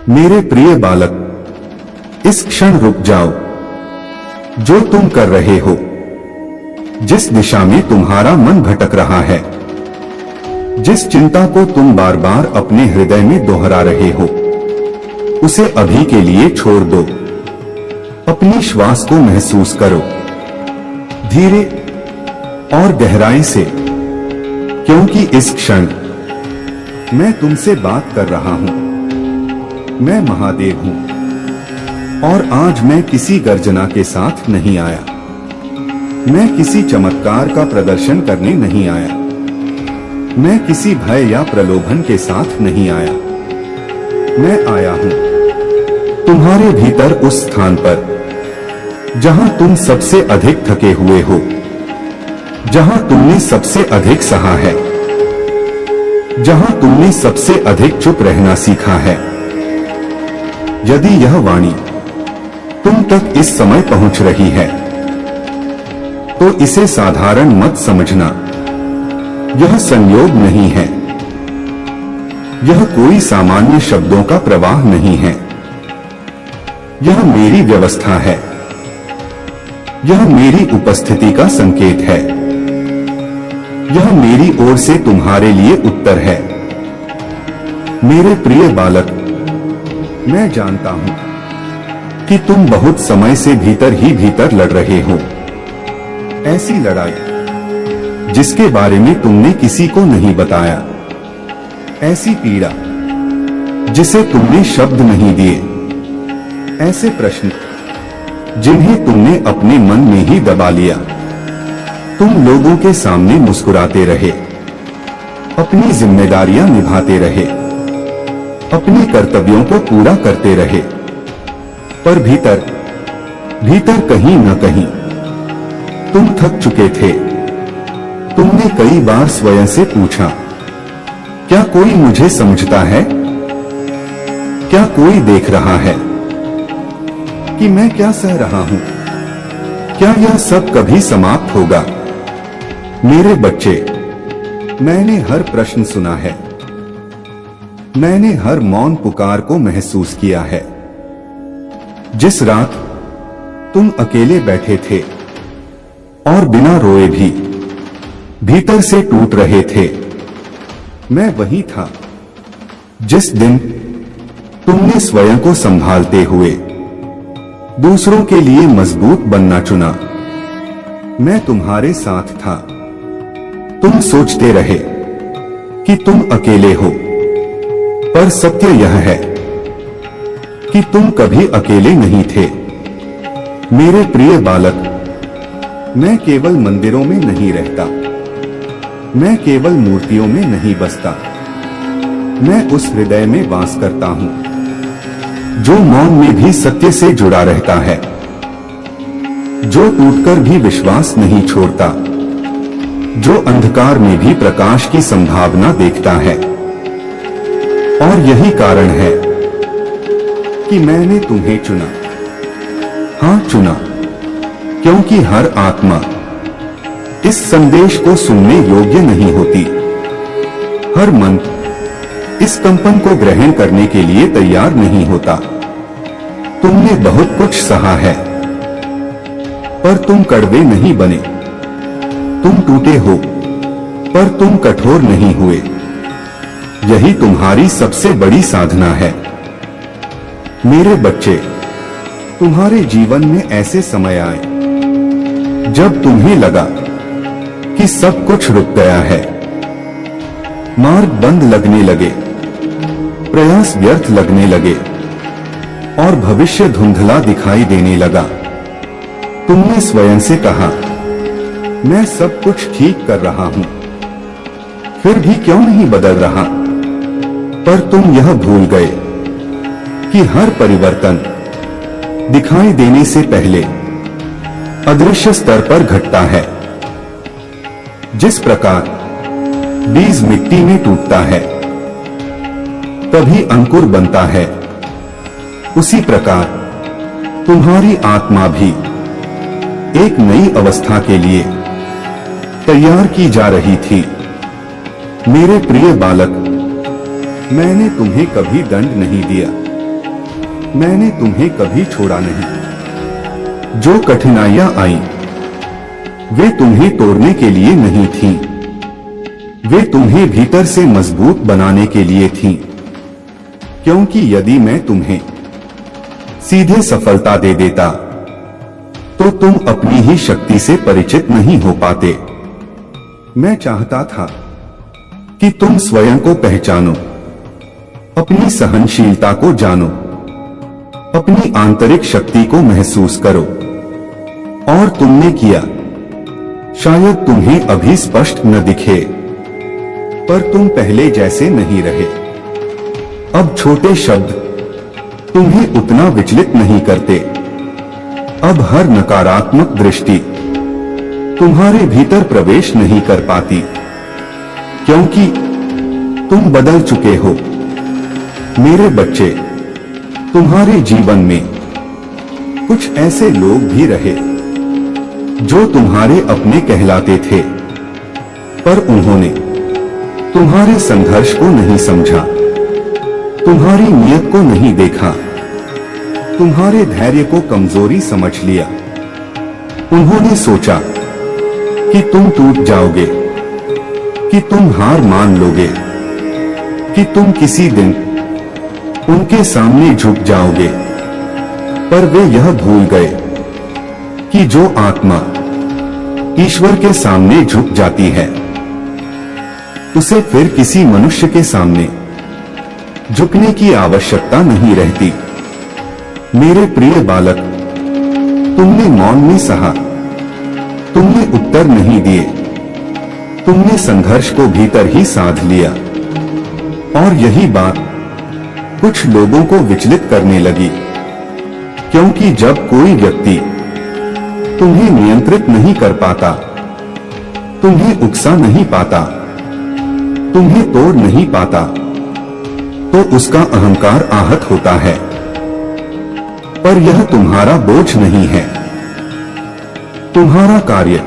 मेरे प्रिय बालक, इस क्षण रुक जाओ। जो तुम कर रहे हो, जिस दिशा में तुम्हारा मन भटक रहा है, जिस चिंता को तुम बार बार अपने हृदय में दोहरा रहे हो, उसे अभी के लिए छोड़ दो। अपनी श्वास को महसूस करो, धीरे और गहराई से, क्योंकि इस क्षण मैं तुमसे बात कर रहा हूं। मैं महादेव हूं और आज मैं किसी गर्जना के साथ नहीं आया। मैं किसी चमत्कार का प्रदर्शन करने नहीं आया। मैं किसी भय या प्रलोभन के साथ नहीं आया। मैं आया हूं तुम्हारे भीतर, उस स्थान पर जहां तुम सबसे अधिक थके हुए हो, जहां तुमने सबसे अधिक सहा है, जहां तुमने सबसे अधिक चुप रहना सीखा है। यदि यह वाणी तुम तक इस समय पहुंच रही है, तो इसे साधारण मत समझना। यह संयोग नहीं है। यह कोई सामान्य शब्दों का प्रवाह नहीं है। यह मेरी व्यवस्था है। यह मेरी उपस्थिति का संकेत है। यह मेरी ओर से तुम्हारे लिए उत्तर है। मेरे प्रिय बालक, मैं जानता हूं कि तुम बहुत समय से भीतर ही भीतर लड़ रहे हो। ऐसी लड़ाई जिसके बारे में तुमने किसी को नहीं बताया। ऐसी पीड़ा जिसे तुमने शब्द नहीं दिए। ऐसे प्रश्न जिन्हें तुमने अपने मन में ही दबा लिया। तुम लोगों के सामने मुस्कुराते रहे, अपनी जिम्मेदारियां निभाते रहे, अपने कर्तव्यों को पूरा करते रहे, पर भीतर भीतर कहीं न कहीं तुम थक चुके थे। तुमने कई बार स्वयं से पूछा, क्या कोई मुझे समझता है? क्या कोई देख रहा है कि मैं क्या सह रहा हूं? क्या यह सब कभी समाप्त होगा? मेरे बच्चे, मैंने हर प्रश्न सुना है। मैंने हर मौन पुकार को महसूस किया है। जिस रात तुम अकेले बैठे थे और बिना रोए भी भीतर से टूट रहे थे, मैं वही था। जिस दिन तुमने स्वयं को संभालते हुए दूसरों के लिए मजबूत बनना चुना, मैं तुम्हारे साथ था। तुम सोचते रहे कि तुम अकेले हो, पर सत्य यह है कि तुम कभी अकेले नहीं थे। मेरे प्रिय बालक, मैं केवल मंदिरों में नहीं रहता। मैं केवल मूर्तियों में नहीं बसता। मैं उस हृदय में वास करता हूं जो मौन में भी सत्य से जुड़ा रहता है, जो टूटकर भी विश्वास नहीं छोड़ता, जो अंधकार में भी प्रकाश की संभावना देखता है। और यही कारण है कि मैंने तुम्हें चुना। हां, चुना, क्योंकि हर आत्मा इस संदेश को सुनने योग्य नहीं होती। हर मन इस कंपन को ग्रहण करने के लिए तैयार नहीं होता। तुमने बहुत कुछ सहा है, पर तुम कड़वे नहीं बने। तुम टूटे हो, पर तुम कठोर नहीं हुए। यही तुम्हारी सबसे बड़ी साधना है। मेरे बच्चे, तुम्हारे जीवन में ऐसे समय आए जब तुम्हें लगा कि सब कुछ रुक गया है। मार्ग बंद लगने लगे, प्रयास व्यर्थ लगने लगे और भविष्य धुंधला दिखाई देने लगा। तुमने स्वयं से कहा, मैं सब कुछ ठीक कर रहा हूं, फिर भी क्यों नहीं बदल रहा? पर तुम यह भूल गए कि हर परिवर्तन दिखाई देने से पहले अदृश्य स्तर पर घटता है। जिस प्रकार बीज मिट्टी में टूटता है, तभी अंकुर बनता है, उसी प्रकार तुम्हारी आत्मा भी एक नई अवस्था के लिए तैयार की जा रही थी। मेरे प्रिय बालक, मैंने तुम्हें कभी दंड नहीं दिया। मैंने तुम्हें कभी छोड़ा नहीं। जो कठिनाइयां आईं, वे तुम्हें तोड़ने के लिए नहीं थीं। वे तुम्हें भीतर से मजबूत बनाने के लिए थीं। क्योंकि यदि मैं तुम्हें सीधे सफलता दे देता, तो तुम अपनी ही शक्ति से परिचित नहीं हो पाते। मैं चाहता था कि तुम स्वयं को पहचानो, अपनी सहनशीलता को जानो, अपनी आंतरिक शक्ति को महसूस करो। और तुमने किया। शायद तुम्हें अभी स्पष्ट न दिखे, पर तुम पहले जैसे नहीं रहे। अब छोटे शब्द तुम्हें उतना विचलित नहीं करते। अब हर नकारात्मक दृष्टि तुम्हारे भीतर प्रवेश नहीं कर पाती, क्योंकि तुम बदल चुके हो। मेरे बच्चे, तुम्हारे जीवन में कुछ ऐसे लोग भी रहे जो तुम्हारे अपने कहलाते थे, पर उन्होंने तुम्हारे संघर्ष को नहीं समझा, तुम्हारी नीयत को नहीं देखा, तुम्हारे धैर्य को कमजोरी समझ लिया। उन्होंने सोचा कि तुम टूट जाओगे, कि तुम हार मान लोगे, कि तुम किसी दिन उनके सामने झुक जाओगे। पर वे यह भूल गए कि जो आत्मा ईश्वर के सामने झुक जाती है, उसे फिर किसी मनुष्य के सामने झुकने की आवश्यकता नहीं रहती। मेरे प्रिय बालक, तुमने मौन में सहा, तुमने उत्तर नहीं दिए, तुमने संघर्ष को भीतर ही साध लिया। और यही बात कुछ लोगों को विचलित करने लगी, क्योंकि जब कोई व्यक्ति तुम्हें नियंत्रित नहीं कर पाता, तुम्हें उकसा नहीं पाता, तुम्हें तोड़ नहीं पाता, तो उसका अहंकार आहत होता है। पर यह तुम्हारा बोझ नहीं है। तुम्हारा कार्य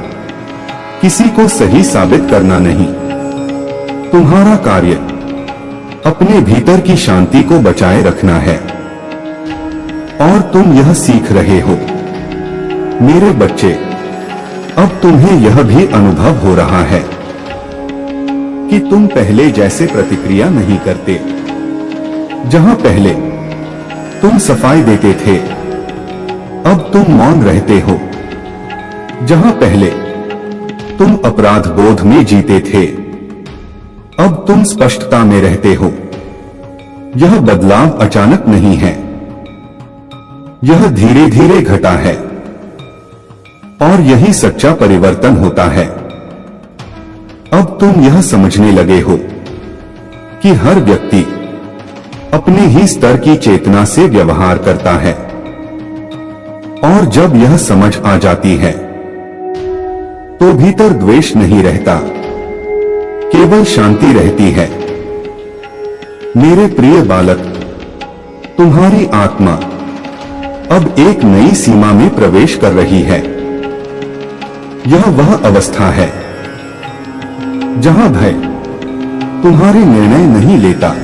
किसी को सही साबित करना नहीं। तुम्हारा कार्य अपने भीतर की शांति को बचाए रखना है। और तुम यह सीख रहे हो। मेरे बच्चे, अब तुम्हें यह भी अनुभव हो रहा है कि तुम पहले जैसे प्रतिक्रिया नहीं करते। जहां पहले तुम सफाई देते थे, अब तुम मौन रहते हो। जहां पहले तुम अपराध बोध में जीते थे, अब तुम स्पष्टता में रहते हो। यह बदलाव अचानक नहीं है, यह धीरे धीरे घटा है। और यही सच्चा परिवर्तन होता है। अब तुम यह समझने लगे हो कि हर व्यक्ति अपने ही स्तर की चेतना से व्यवहार करता है। और जब यह समझ आ जाती है, तो भीतर द्वेष नहीं रहता, केवल शांति रहती है। मेरे प्रिय बालक, तुम्हारी आत्मा अब एक नई सीमा में प्रवेश कर रही है। यह वह अवस्था है जहां भय तुम्हारे निर्णय नहीं लेता,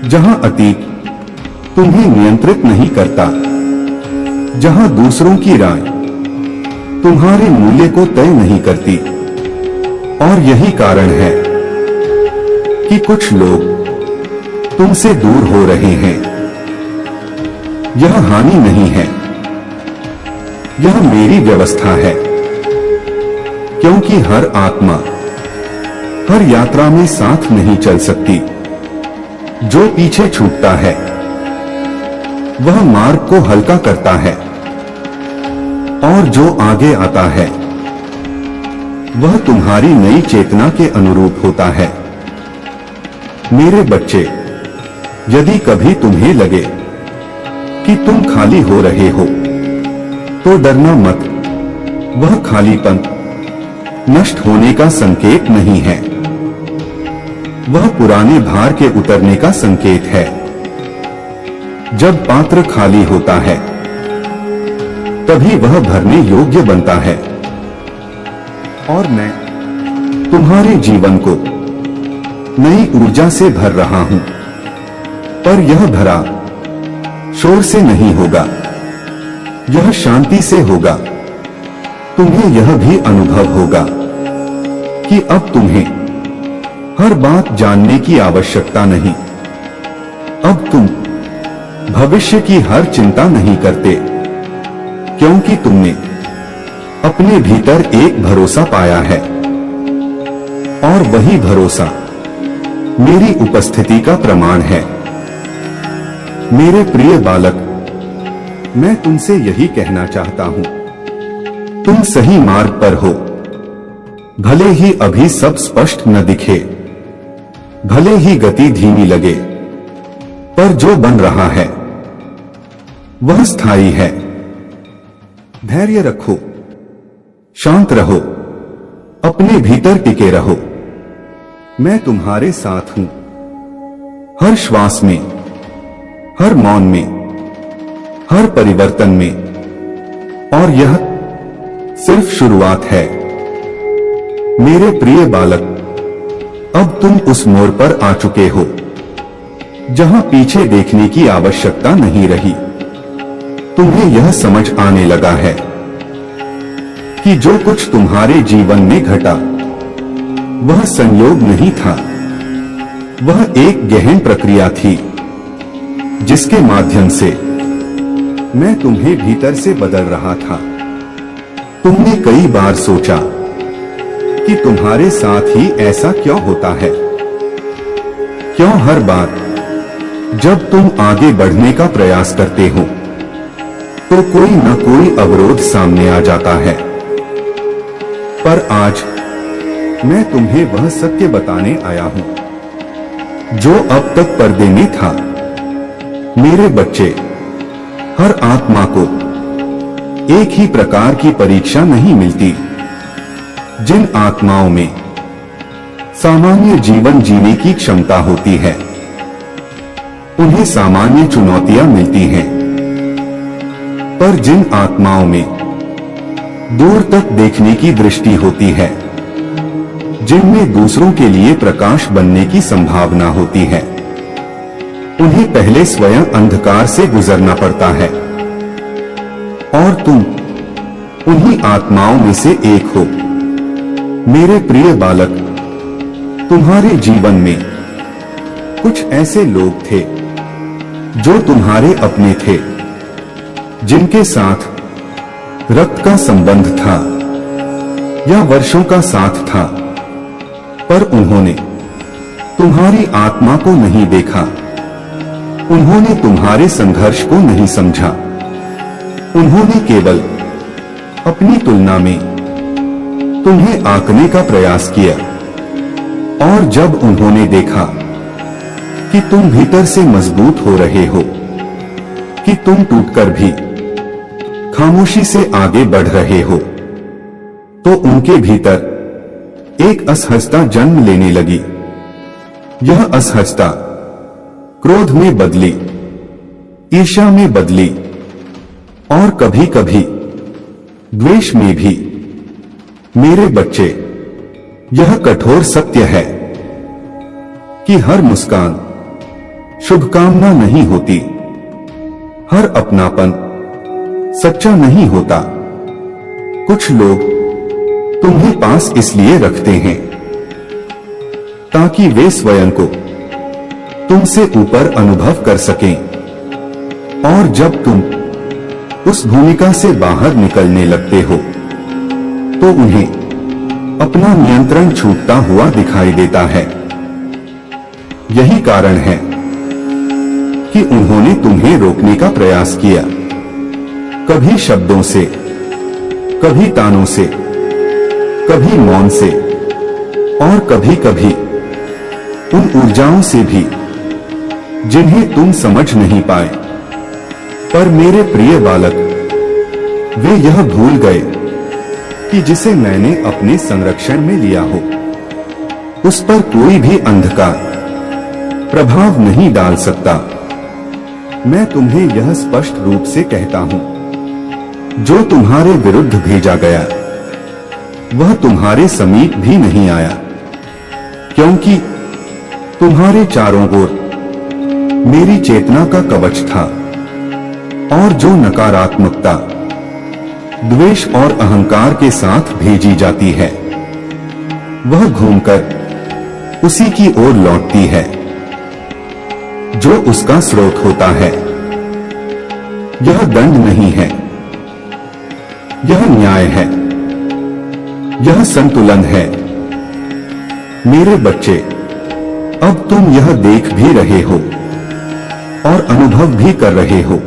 जहां अतीत तुम्हें नियंत्रित नहीं करता, जहां दूसरों की राय तुम्हारे मूल्य को तय नहीं करती। और यही कारण है कि कुछ लोग तुमसे दूर हो रहे हैं। यह हानि नहीं है, यह मेरी व्यवस्था है। क्योंकि हर आत्मा हर यात्रा में साथ नहीं चल सकती। जो पीछे छूटता है, वह मार्ग को हल्का करता है, और जो आगे आता है, वह तुम्हारी नई चेतना के अनुरूप होता है। मेरे बच्चे, यदि कभी तुम्हें लगे कि तुम खाली हो रहे हो, तो डरना मत। वह खालीपन नष्ट होने का संकेत नहीं है, वह पुराने भार के उतरने का संकेत है। जब पात्र खाली होता है, तभी वह भरने योग्य बनता है। और मैं तुम्हारे जीवन को नई ऊर्जा से भर रहा हूं, पर यह भरा शोर से नहीं होगा, यह शांति से होगा। तुम्हें यह भी अनुभव होगा कि अब तुम्हें हर बात जानने की आवश्यकता नहीं। अब तुम भविष्य की हर चिंता नहीं करते, क्योंकि तुमने अपने भीतर एक भरोसा पाया है, और वही भरोसा मेरी उपस्थिति का प्रमाण है। मेरे प्रिय बालक, मैं तुमसे यही कहना चाहता हूं, तुम सही मार्ग पर हो। भले ही अभी सब स्पष्ट न दिखे, भले ही गति धीमी लगे, पर जो बन रहा है वह स्थायी है। धैर्य रखो, शांत रहो, अपने भीतर टिके रहो। मैं तुम्हारे साथ हूं, हर श्वास में, हर मौन में, हर परिवर्तन में, और यह सिर्फ शुरुआत है। मेरे प्रिय बालक, अब तुम उस मोड़ पर आ चुके हो जहां पीछे देखने की आवश्यकता नहीं रही। तुम्हें यह समझ आने लगा है कि जो कुछ तुम्हारे जीवन में घटा वह संयोग नहीं था, वह एक गहन प्रक्रिया थी जिसके माध्यम से मैं तुम्हें भीतर से बदल रहा था। तुमने कई बार सोचा कि तुम्हारे साथ ही ऐसा क्यों होता है, क्यों हर बार जब तुम आगे बढ़ने का प्रयास करते हो तो कोई न कोई अवरोध सामने आ जाता है। पर आज मैं तुम्हें वह सत्य बताने आया हूं जो अब तक पर्दे में था। मेरे बच्चे, हर आत्मा को एक ही प्रकार की परीक्षा नहीं मिलती। जिन आत्माओं में सामान्य जीवन जीने की क्षमता होती है उन्हें सामान्य चुनौतियां मिलती हैं, पर जिन आत्माओं में दूर तक देखने की दृष्टि होती है, जिनमें दूसरों के लिए प्रकाश बनने की संभावना होती है, उन्हें पहले स्वयं अंधकार से गुजरना पड़ता है। और तुम उन्हीं आत्माओं में से एक हो। मेरे प्रिय बालक, तुम्हारे जीवन में कुछ ऐसे लोग थे जो तुम्हारे अपने थे, जिनके साथ रक्त का संबंध था या वर्षों का साथ था, पर उन्होंने तुम्हारी आत्मा को नहीं देखा, उन्होंने तुम्हारे संघर्ष को नहीं समझा। उन्होंने केवल अपनी तुलना में तुम्हें आंकने का प्रयास किया, और जब उन्होंने देखा कि तुम भीतर से मजबूत हो रहे हो, कि तुम टूटकर भी खामोशी से आगे बढ़ रहे हो, तो उनके भीतर एक असहजता जन्म लेने लगी। यह असहजता क्रोध में बदली, ईर्ष्या में बदली, और कभी कभी द्वेष में भी। मेरे बच्चे, यह कठोर सत्य है कि हर मुस्कान शुभकामना नहीं होती, हर अपनापन सच्चा नहीं होता। कुछ लोग तुम्हें पास इसलिए रखते हैं ताकि वे स्वयं को तुमसे ऊपर अनुभव कर सकें, और जब तुम उस भूमिका से बाहर निकलने लगते हो तो उन्हें अपना नियंत्रण छूटता हुआ दिखाई देता है। यही कारण है कि उन्होंने तुम्हें रोकने का प्रयास किया, कभी शब्दों से, कभी तानों से, कभी मौन से, और कभी कभी उन ऊर्जाओं से भी जिन्हें तुम समझ नहीं पाए। पर मेरे प्रिय बालक, वे यह भूल गए कि जिसे मैंने अपने संरक्षण में लिया हो उस पर कोई भी अंधकार प्रभाव नहीं डाल सकता। मैं तुम्हें यह स्पष्ट रूप से कहता हूं, जो तुम्हारे विरुद्ध भेजा गया वह तुम्हारे समीप भी नहीं आया, क्योंकि तुम्हारे चारों ओर मेरी चेतना का कवच था। और जो नकारात्मकता, द्वेष और अहंकार के साथ भेजी जाती है वह घूमकर उसी की ओर लौटती है जो उसका स्रोत होता है। यह दंड नहीं है, यह न्याय है, यह संतुलन है। मेरे बच्चे, अब तुम यह देख भी रहे हो और अनुभव भी कर रहे हो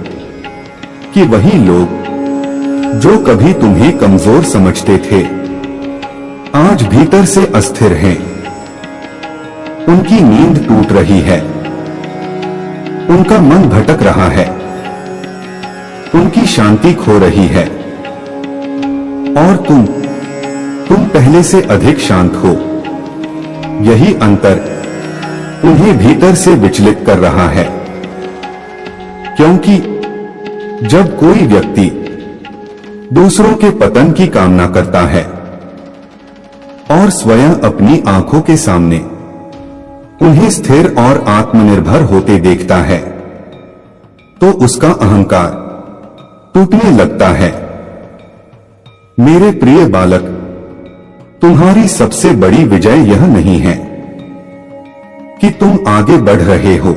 कि वही लोग जो कभी तुम्हें कमजोर समझते थे आज भीतर से अस्थिर हैं। उनकी नींद टूट रही है, उनका मन भटक रहा है, उनकी शांति खो रही है और तुम पहले से अधिक शांत हो। यही अंतर उन्हें भीतर से विचलित कर रहा है, क्योंकि जब कोई व्यक्ति दूसरों के पतन की कामना करता है और स्वयं अपनी आंखों के सामने उन्हें स्थिर और आत्मनिर्भर होते देखता है तो उसका अहंकार टूटने लगता है। मेरे प्रिय बालक, तुम्हारी सबसे बड़ी विजय यह नहीं है कि तुम आगे बढ़ रहे हो,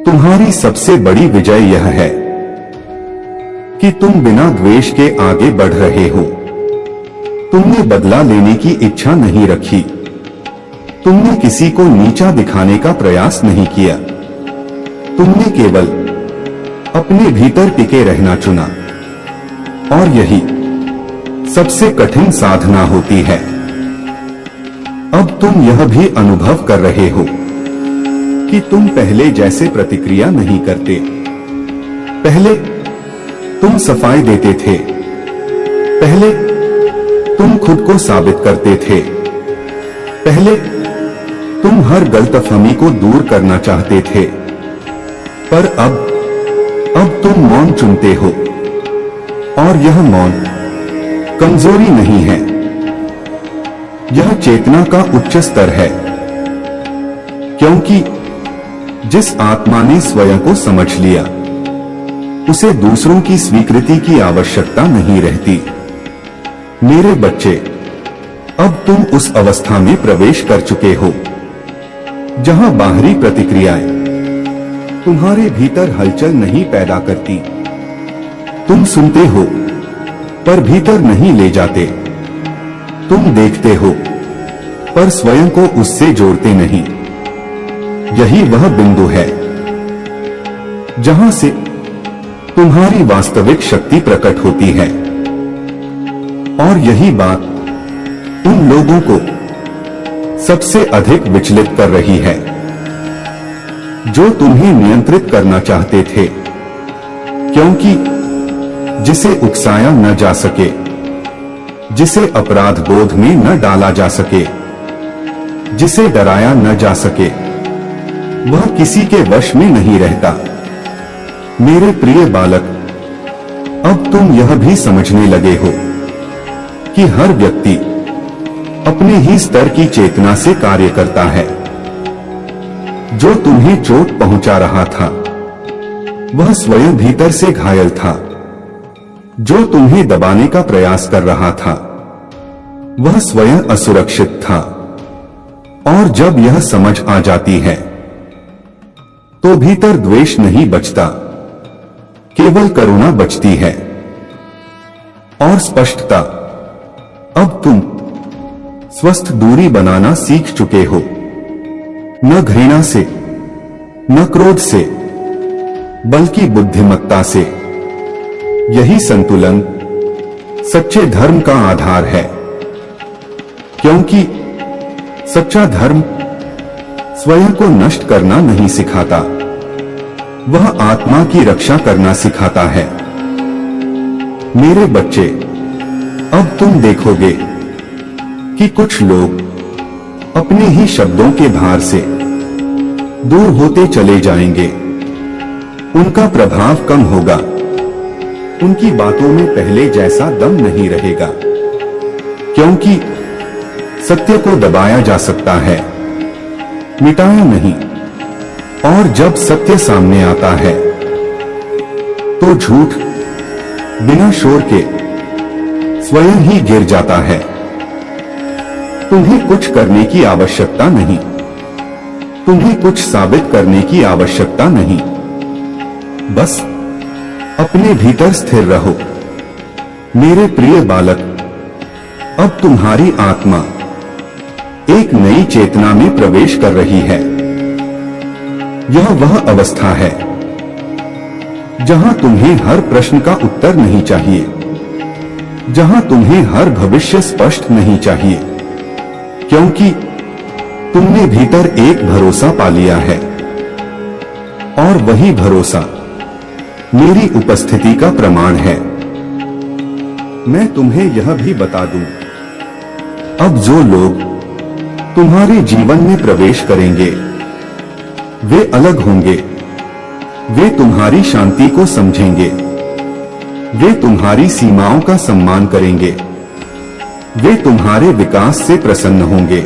तुम्हारी सबसे बड़ी विजय यह है कि तुम बिना द्वेष के आगे बढ़ रहे हो। तुमने बदला लेने की इच्छा नहीं रखी, तुमने किसी को नीचा दिखाने का प्रयास नहीं किया, तुमने केवल अपने भीतर टिके रहना चुना और यही सबसे कठिन साधना होती है। अब तुम यह भी अनुभव कर रहे हो कि तुम पहले जैसे प्रतिक्रिया नहीं करते। पहले तुम सफाई देते थे, पहले तुम खुद को साबित करते थे, पहले तुम हर गलतफहमी को दूर करना चाहते थे, पर अब तुम मौन चुनते हो और यह मौन कमजोरी नहीं है, यह चेतना का उच्च स्तर है। क्योंकि जिस आत्मा ने स्वयं को समझ लिया उसे दूसरों की स्वीकृति की आवश्यकता नहीं रहती। मेरे बच्चे, अब तुम उस अवस्था में प्रवेश कर चुके हो जहां बाहरी प्रतिक्रियाएं तुम्हारे भीतर हलचल नहीं पैदा करती। तुम सुनते हो पर भीतर नहीं ले जाते, तुम देखते हो पर स्वयं को उससे जोड़ते नहीं। यही वह बिंदु है जहां से तुम्हारी वास्तविक शक्ति प्रकट होती है और यही बात उन लोगों को सबसे अधिक विचलित कर रही है जो तुम्हें नियंत्रित करना चाहते थे, क्योंकि जिसे उकसाया न जा सके, जिसे अपराध बोध में न डाला जा सके, जिसे डराया न जा सके, वह किसी के वश में नहीं रहता। मेरे प्रिय बालक, अब तुम यह भी समझने लगे हो कि हर व्यक्ति अपने ही स्तर की चेतना से कार्य करता है। जो तुम्हें चोट पहुंचा रहा था वह स्वयं भीतर से घायल था, जो तुम्हें दबाने का प्रयास कर रहा था वह स्वयं असुरक्षित था। और जब यह समझ आ जाती है तो भीतर द्वेष नहीं बचता, केवल करुणा बचती है और स्पष्टता। अब तुम स्वस्थ दूरी बनाना सीख चुके हो, न घृणा से, न क्रोध से, बल्कि बुद्धिमत्ता से। यही संतुलन सच्चे धर्म का आधार है, क्योंकि सच्चा धर्म स्वयं को नष्ट करना नहीं सिखाता, वह आत्मा की रक्षा करना सिखाता है। मेरे बच्चे, अब तुम देखोगे कि कुछ लोग अपने ही शब्दों के भार से दूर होते चले जाएंगे। उनका प्रभाव कम होगा, उनकी बातों में पहले जैसा दम नहीं रहेगा, क्योंकि सत्य को दबाया जा सकता है, मिटाया नहीं। और जब सत्य सामने आता है तो झूठ बिना शोर के स्वयं ही गिर जाता है। तुम्हें कुछ करने की आवश्यकता नहीं, तुम्हें कुछ साबित करने की आवश्यकता नहीं, बस अपने भीतर स्थिर रहो। मेरे प्रिय बालक, अब तुम्हारी आत्मा एक नई चेतना में प्रवेश कर रही है। यह वह अवस्था है जहां तुम्हें हर प्रश्न का उत्तर नहीं चाहिए, जहां तुम्हें हर भविष्य स्पष्ट नहीं चाहिए, क्योंकि तुमने भीतर एक भरोसा पा लिया है और वही भरोसा मेरी उपस्थिति का प्रमाण है। मैं तुम्हें यह भी बता दूं, अब जो लोग तुम्हारे जीवन में प्रवेश करेंगे वे अलग होंगे, वे तुम्हारी शांति को समझेंगे, वे तुम्हारी सीमाओं का सम्मान करेंगे, वे तुम्हारे विकास से प्रसन्न होंगे।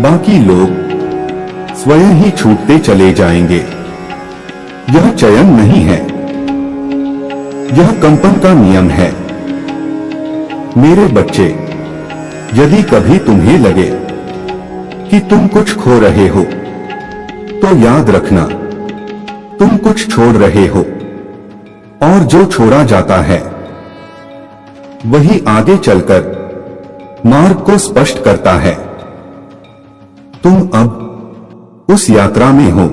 बाकी लोग स्वयं ही छूटते चले जाएंगे। यह चयन नहीं है, यह कंपन का नियम है। मेरे बच्चे, यदि कभी तुम्हें लगे कि तुम कुछ खो रहे हो, तो याद रखना तुम कुछ छोड़ रहे हो, और जो छोड़ा जाता है वही आगे चलकर मार्ग को स्पष्ट करता है। तुम अब उस यात्रा में हो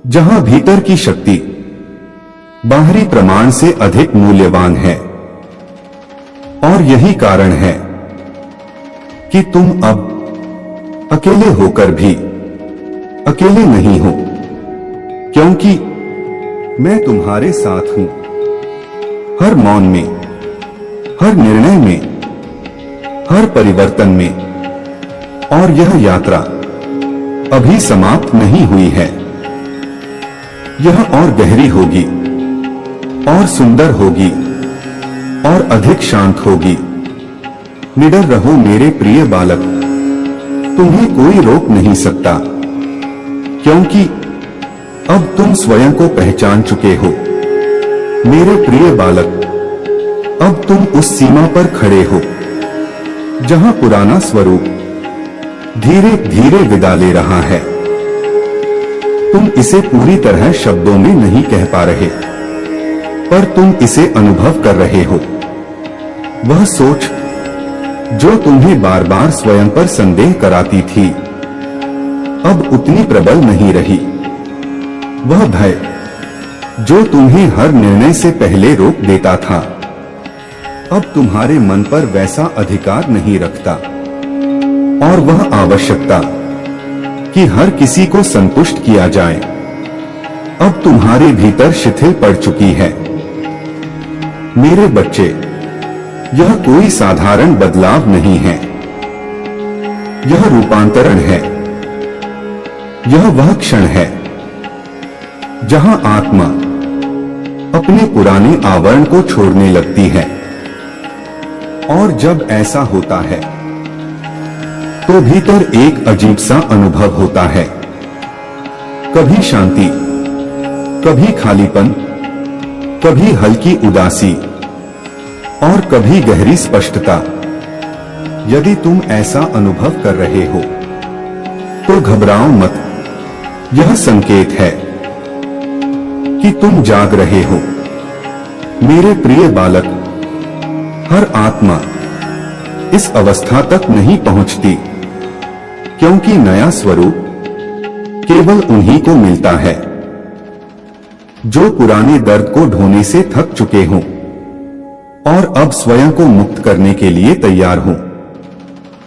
जहां भीतर की शक्ति बाहरी प्रमाण से अधिक मूल्यवान है, और यही कारण है कि तुम अब अकेले होकर भी अकेले नहीं हो, क्योंकि मैं तुम्हारे साथ हूं। हर मौन में, हर निर्णय में, हर परिवर्तन में, और यह यात्रा अभी समाप्त नहीं हुई है। यह और गहरी होगी, और सुंदर होगी, और अधिक शांत होगी। निडर रहो मेरे प्रिय बालक, तुम्हें कोई रोक नहीं सकता, क्योंकि अब तुम स्वयं को पहचान चुके हो। मेरे प्रिय बालक, अब तुम उस सीमा पर खड़े हो जहां पुराना स्वरूप धीरे धीरे विदा ले रहा है। तुम इसे पूरी तरह शब्दों में नहीं कह पा रहे, पर तुम इसे अनुभव कर रहे हो। वह सोच जो तुम्हें बार बार स्वयं पर संदेह कराती थी, अब उतनी प्रबल नहीं रही। वह भय जो तुम्हें हर निर्णय से पहले रोक देता था, अब तुम्हारे मन पर वैसा अधिकार नहीं रखता। और वह आवश्यकता कि हर किसी को संतुष्ट किया जाए, अब तुम्हारे भीतर शिथिल पड़ चुकी है। मेरे बच्चे, यह कोई साधारण बदलाव नहीं है, यह रूपांतरण है। यह वह क्षण है जहां आत्मा अपने पुराने आवरण को छोड़ने लगती है। और जब ऐसा होता है तो भीतर एक अजीब सा अनुभव होता है, कभी शांति, कभी खालीपन, कभी हल्की उदासी, और कभी गहरी स्पष्टता। यदि तुम ऐसा अनुभव कर रहे हो तो घबराओ मत, यह संकेत है कि तुम जाग रहे हो। मेरे प्रिय बालक, हर आत्मा इस अवस्था तक नहीं पहुंचती, क्योंकि नया स्वरूप केवल उन्हीं को मिलता है जो पुराने दर्द को ढोने से थक चुके हों और अब स्वयं को मुक्त करने के लिए तैयार हों।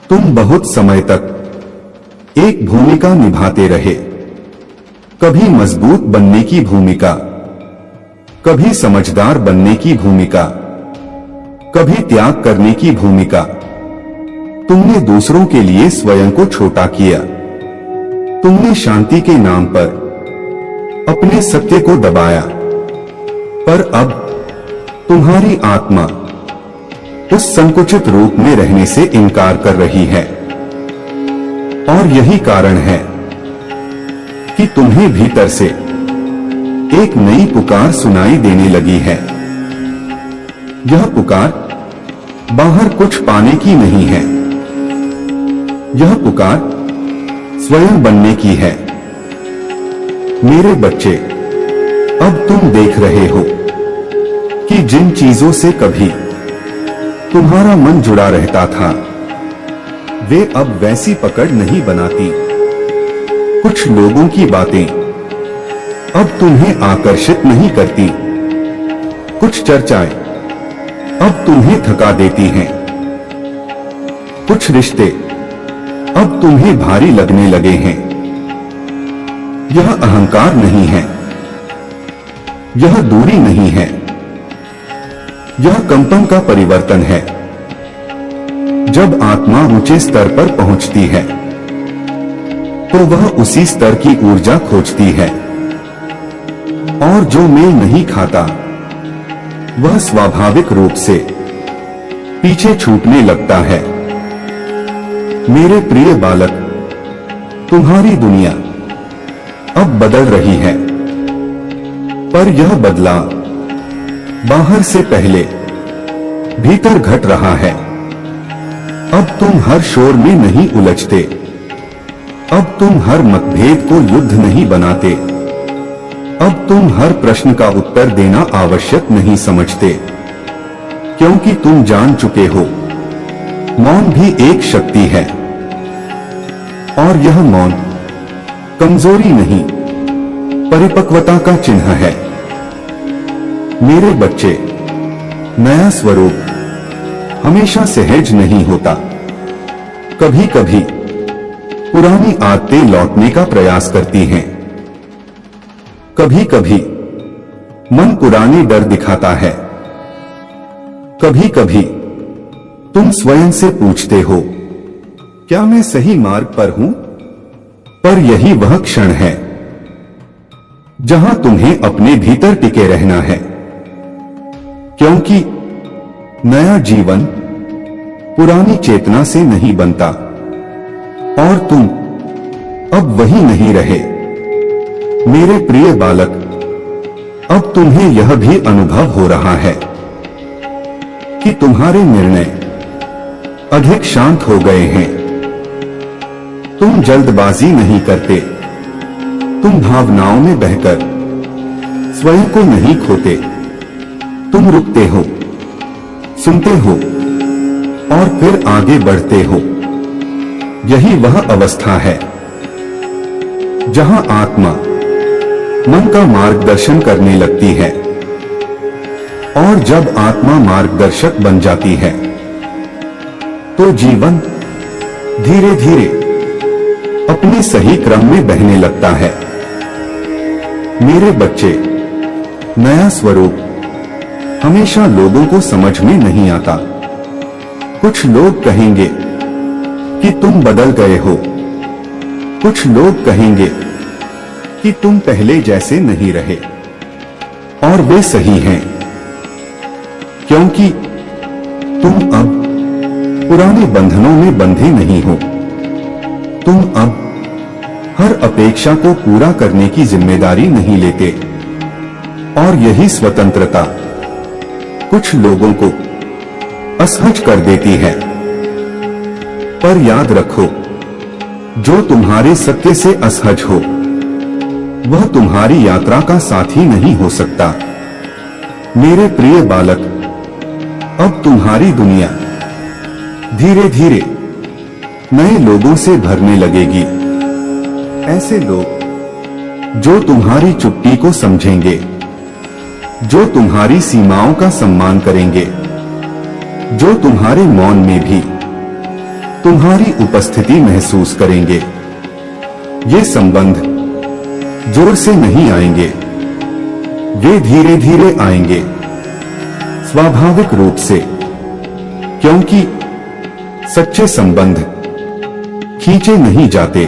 तुम बहुत समय तक एक भूमिका निभाते रहे, कभी मजबूत बनने की भूमिका, कभी समझदार बनने की भूमिका, कभी त्याग करने की भूमिका। तुमने दूसरों के लिए स्वयं को छोटा किया, तुमने शांति के नाम पर अपने सत्य को दबाया, पर अब तुम्हारी आत्मा उस संकुचित रूप में रहने से इनकार कर रही है। और यही कारण है कि तुम्हें भीतर से एक नई पुकार सुनाई देने लगी है। यह पुकार बाहर कुछ पाने की नहीं है। यह पुकार स्वयं बनने की है। मेरे बच्चे, अब तुम देख रहे हो कि जिन चीजों से कभी तुम्हारा मन जुड़ा रहता था, वे अब वैसी पकड़ नहीं बनाती। कुछ लोगों की बातें अब तुम्हें आकर्षित नहीं करती। कुछ चर्चाएं अब तुम्हें थका देती हैं। कुछ रिश्ते अब तुम्हें भारी लगने लगे हैं। यह अहंकार नहीं है, यह दूरी नहीं है, यह कंपन का परिवर्तन है। जब आत्मा ऊंचे स्तर पर पहुंचती है तो वह उसी स्तर की ऊर्जा खोजती है, और जो मेल नहीं खाता वह स्वाभाविक रूप से पीछे छूटने लगता है। मेरे प्रिय बालक, तुम्हारी दुनिया अब बदल रही है, पर यह बदलाव बाहर से पहले भीतर घट रहा है। अब तुम हर शोर में नहीं उलझते। अब तुम हर मतभेद को युद्ध नहीं बनाते। अब तुम हर प्रश्न का उत्तर देना आवश्यक नहीं समझते, क्योंकि तुम जान चुके हो मौन भी एक शक्ति है। और यह मौन कमजोरी नहीं, परिपक्वता का चिन्ह है। मेरे बच्चे, नया स्वरूप हमेशा सहज नहीं होता। कभी कभी पुरानी आदतें लौटने का प्रयास करती हैं। कभी कभी मन पुराने डर दिखाता है। कभी कभी तुम स्वयं से पूछते हो, क्या मैं सही मार्ग पर हूं? पर यही वह क्षण है जहां तुम्हें अपने भीतर टिके रहना है, क्योंकि नया जीवन पुरानी चेतना से नहीं बनता, और तुम अब वही नहीं रहे। मेरे प्रिय बालक, अब तुम्हें यह भी अनुभव हो रहा है कि तुम्हारे निर्णय अधिक शांत हो गए हैं। तुम जल्दबाजी नहीं करते। तुम भावनाओं में बहकर स्वयं को नहीं खोते। तुम रुकते हो, सुनते हो और फिर आगे बढ़ते हो। यही वह अवस्था है जहां आत्मा मन का मार्गदर्शन करने लगती है, और जब आत्मा मार्गदर्शक बन जाती है तो जीवन धीरे धीरे अपने सही क्रम में बहने लगता है। मेरे बच्चे, नया स्वरूप हमेशा लोगों को समझ में नहीं आता। कुछ लोग कहेंगे कि तुम बदल गए हो। कुछ लोग कहेंगे कि तुम पहले जैसे नहीं रहे, और वे सही हैं, क्योंकि तुम अब पुराने बंधनों में बंधे नहीं हो। तुम अब हर अपेक्षा को पूरा करने की जिम्मेदारी नहीं लेते, और यही स्वतंत्रता कुछ लोगों को असहज कर देती है। पर याद रखो, जो तुम्हारे सत्य से असहज हो वह तुम्हारी यात्रा का साथी नहीं हो सकता। मेरे प्रिय बालक, अब तुम्हारी दुनिया धीरे धीरे नए लोगों से भरने लगेगी। ऐसे लोग जो तुम्हारी चुप्पी को समझेंगे, जो तुम्हारी सीमाओं का सम्मान करेंगे, जो तुम्हारे मौन में भी तुम्हारी उपस्थिति महसूस करेंगे। ये संबंध जोर से नहीं आएंगे, वे धीरे धीरे आएंगे, स्वाभाविक रूप से, क्योंकि सच्चे संबंध खींचे नहीं जाते,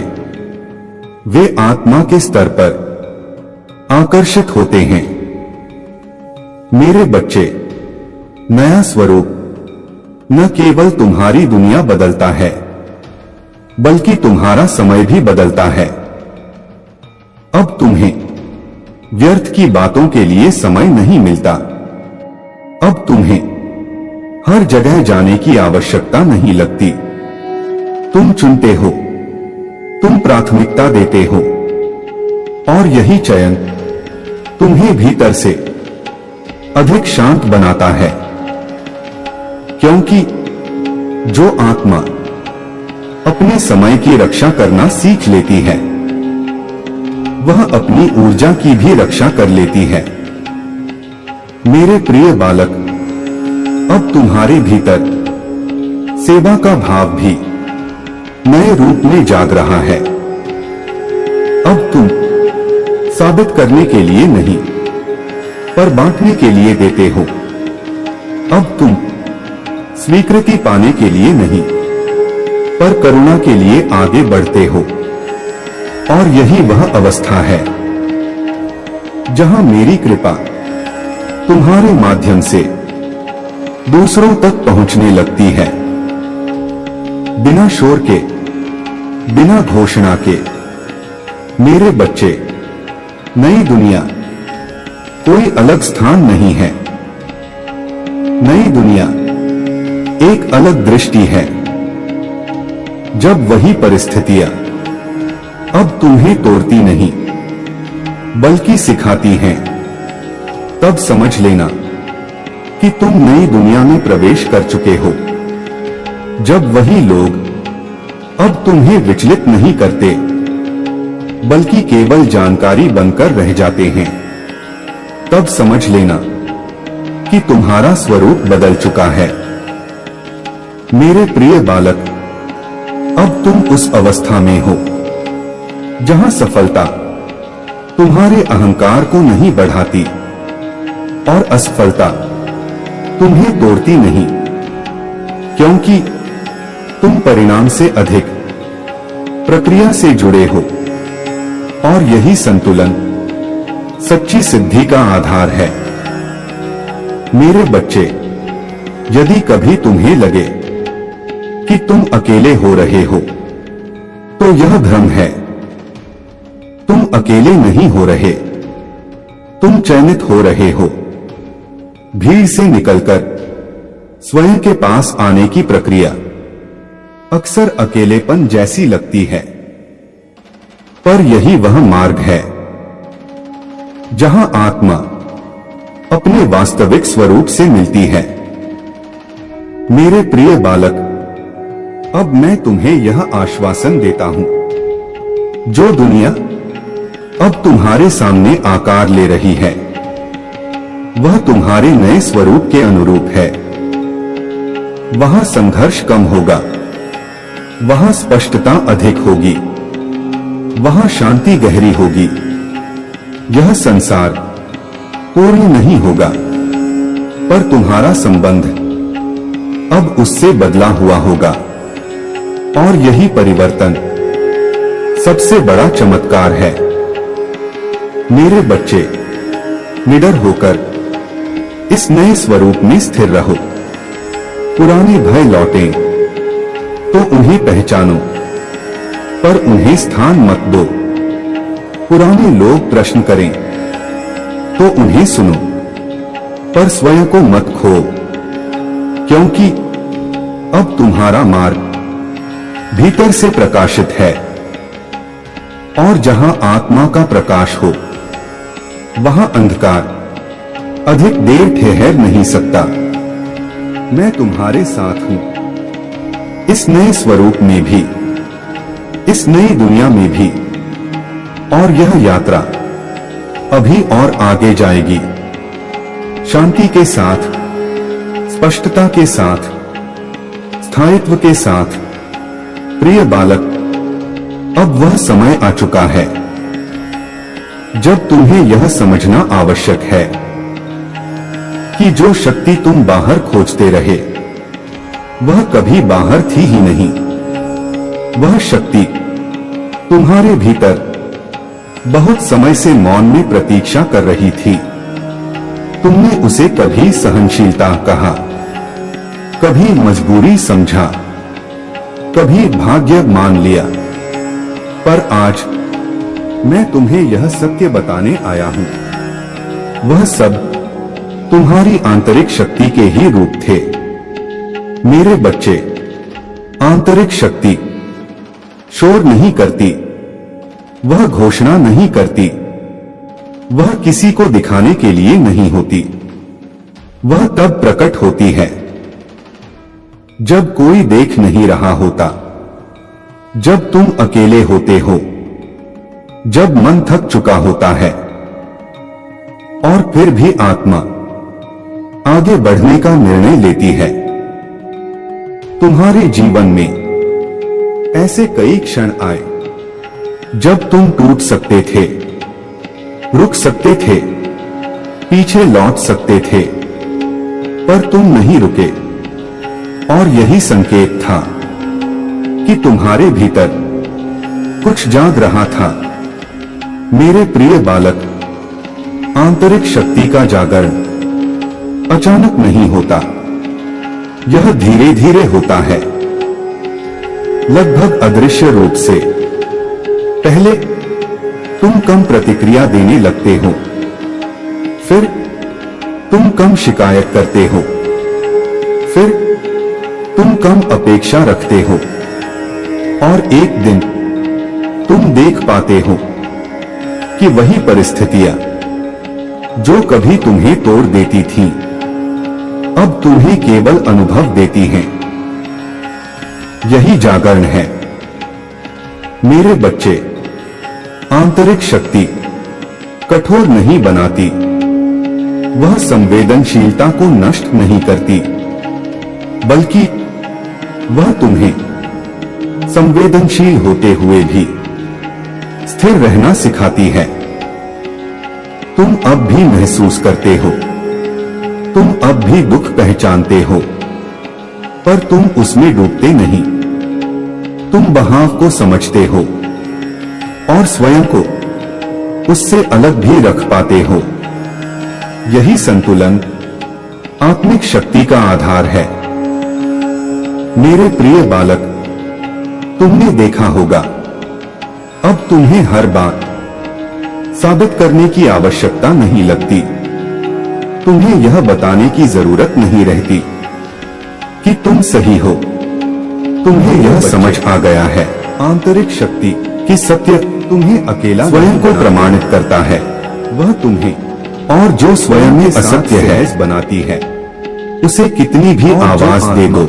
वे आत्मा के स्तर पर आकर्षित होते हैं। मेरे बच्चे, नया स्वरूप न केवल तुम्हारी दुनिया बदलता है, बल्कि तुम्हारा समय भी बदलता है। अब तुम्हें व्यर्थ की बातों के लिए समय नहीं मिलता। अब तुम्हें हर जगह जाने की आवश्यकता नहीं लगती। तुम चुनते हो, तुम प्राथमिकता देते हो, और यही चयन तुम्हें भीतर से अधिक शांत बनाता है। क्योंकि जो आत्मा अपने समय की रक्षा करना सीख लेती है, वह अपनी ऊर्जा की भी रक्षा कर लेती है। मेरे प्रिय बालक, अब तुम्हारे भीतर सेवा का भाव भी नए रूप में जाग रहा है। अब तुम साबित करने के लिए नहीं, पर बांटने के लिए देते हो। अब तुम स्वीकृति पाने के लिए नहीं, पर करुणा के लिए आगे बढ़ते हो। और यही वह अवस्था है जहां मेरी कृपा तुम्हारे माध्यम से दूसरों तक पहुंचने लगती है। बिना शोर के, बिना घोषणा के। मेरे बच्चे, नई दुनिया कोई अलग स्थान नहीं है। नई दुनिया एक अलग दृष्टि है। जब वही परिस्थितियां अब तुम्हें तोड़ती नहीं, बल्कि सिखाती हैं, तब समझ लेना कि तुम नई दुनिया में प्रवेश कर चुके हो। जब वही लोग अब तुम्हें विचलित नहीं करते, बल्कि केवल जानकारी बनकर रह जाते हैं, तब समझ लेना कि तुम्हारा स्वरूप बदल चुका है। मेरे प्रिय बालक, अब तुम उस अवस्था में हो जहां सफलता तुम्हारे अहंकार को नहीं बढ़ाती और असफलता तुम्हें तोड़ती नहीं, क्योंकि तुम परिणाम से अधिक प्रक्रिया से जुड़े हो। और यही संतुलन सच्ची सिद्धि का आधार है। मेरे बच्चे, यदि कभी तुम्हें लगे कि तुम अकेले हो रहे हो, तो यह भ्रम है। तुम अकेले नहीं हो रहे, तुम चयनित हो रहे हो। भीड़ से निकलकर स्वयं के पास आने की प्रक्रिया अक्सर अकेलेपन जैसी लगती है, पर यही वह मार्ग है जहां आत्मा अपने वास्तविक स्वरूप से मिलती है। मेरे प्रिय बालक, अब मैं तुम्हें यह आश्वासन देता हूं, जो दुनिया अब तुम्हारे सामने आकार ले रही है, वह तुम्हारे नए स्वरूप के अनुरूप है। वहां संघर्ष कम होगा, वहां स्पष्टता अधिक होगी, वहां शांति गहरी होगी। यह संसार पूर्ण नहीं होगा, पर तुम्हारा संबंध अब उससे बदला हुआ होगा। और यही परिवर्तन सबसे बड़ा चमत्कार है। मेरे बच्चे, निडर होकर इस नए स्वरूप में स्थिर रहो। पुराने भय लौटें तो उन्हें पहचानो, पर उन्हें स्थान मत दो। पुराने लोग प्रश्न करें तो उन्हें सुनो, पर स्वयं को मत खो, क्योंकि अब तुम्हारा मार्ग भीतर से प्रकाशित है। और जहां आत्मा का प्रकाश हो, वहां अंधकार अधिक देर ठहर नहीं सकता। मैं तुम्हारे साथ हूं, इस नए स्वरूप में भी, इस नई दुनिया में भी। और यह यात्रा अभी और आगे जाएगी, शांति के साथ, स्पष्टता के साथ, स्थायित्व के साथ। प्रिय बालक, अब वह समय आ चुका है जब तुम्हें यह समझना आवश्यक है कि जो शक्ति तुम बाहर खोजते रहे, वह कभी बाहर थी ही नहीं। वह शक्ति तुम्हारे भीतर बहुत समय से मौन में प्रतीक्षा कर रही थी। तुमने उसे कभी सहनशीलता कहा, कभी मजबूरी समझा, कभी भाग्य मान लिया, पर आज मैं तुम्हें यह सत्य बताने आया हूं वह सब तुम्हारी आंतरिक शक्ति के ही रूप थे। मेरे बच्चे, आंतरिक शक्ति शोर नहीं करती, वह घोषणा नहीं करती, वह किसी को दिखाने के लिए नहीं होती। वह तब प्रकट होती है जब कोई देख नहीं रहा होता, जब तुम अकेले होते हो, जब मन थक चुका होता है और फिर भी आत्मा आगे बढ़ने का निर्णय लेती है। तुम्हारे जीवन में ऐसे कई क्षण आए जब तुम टूट सकते थे, रुक सकते थे, पीछे लौट सकते थे, पर तुम नहीं रुके। और यही संकेत था कि तुम्हारे भीतर कुछ जाग रहा था। मेरे प्रिय बालक, आंतरिक शक्ति का जागरण अचानक नहीं होता, यह धीरे धीरे होता है, लगभग अदृश्य रूप से। पहले तुम कम प्रतिक्रिया देने लगते हो, फिर तुम कम शिकायत करते हो, फिर तुम कम अपेक्षा रखते हो, और एक दिन तुम देख पाते हो कि वही परिस्थितियां जो कभी तुम्हें तोड़ देती थीं, अब तुम्हें केवल अनुभव देती हैं। यही जागरण है मेरे बच्चे। आंतरिक शक्ति कठोर नहीं बनाती, वह संवेदनशीलता को नष्ट नहीं करती, बल्कि वह तुम्हें संवेदनशील होते हुए भी स्थिर रहना सिखाती है। तुम अब भी महसूस करते हो, तुम अब भी दुख पहचानते हो, पर तुम उसमें डूबते नहीं। तुम बहाव को समझते हो और स्वयं को उससे अलग भी रख पाते हो। यही संतुलन आत्मिक शक्ति का आधार है। मेरे प्रिय बालक, तुमने देखा होगा, अब तुम्हें हर बात साबित करने की आवश्यकता नहीं लगती। तुम्हें यह बताने की जरूरत नहीं रहती कि तुम सही हो। तुम्हें यह समझ आ गया है, आंतरिक शक्ति की सत्य तुम्हें अकेला स्वयं को प्रमाणित करता है। वह तुम्हें और जो स्वयं में असत्य है बनाती है, उसे कितनी भी आवाज दे दो,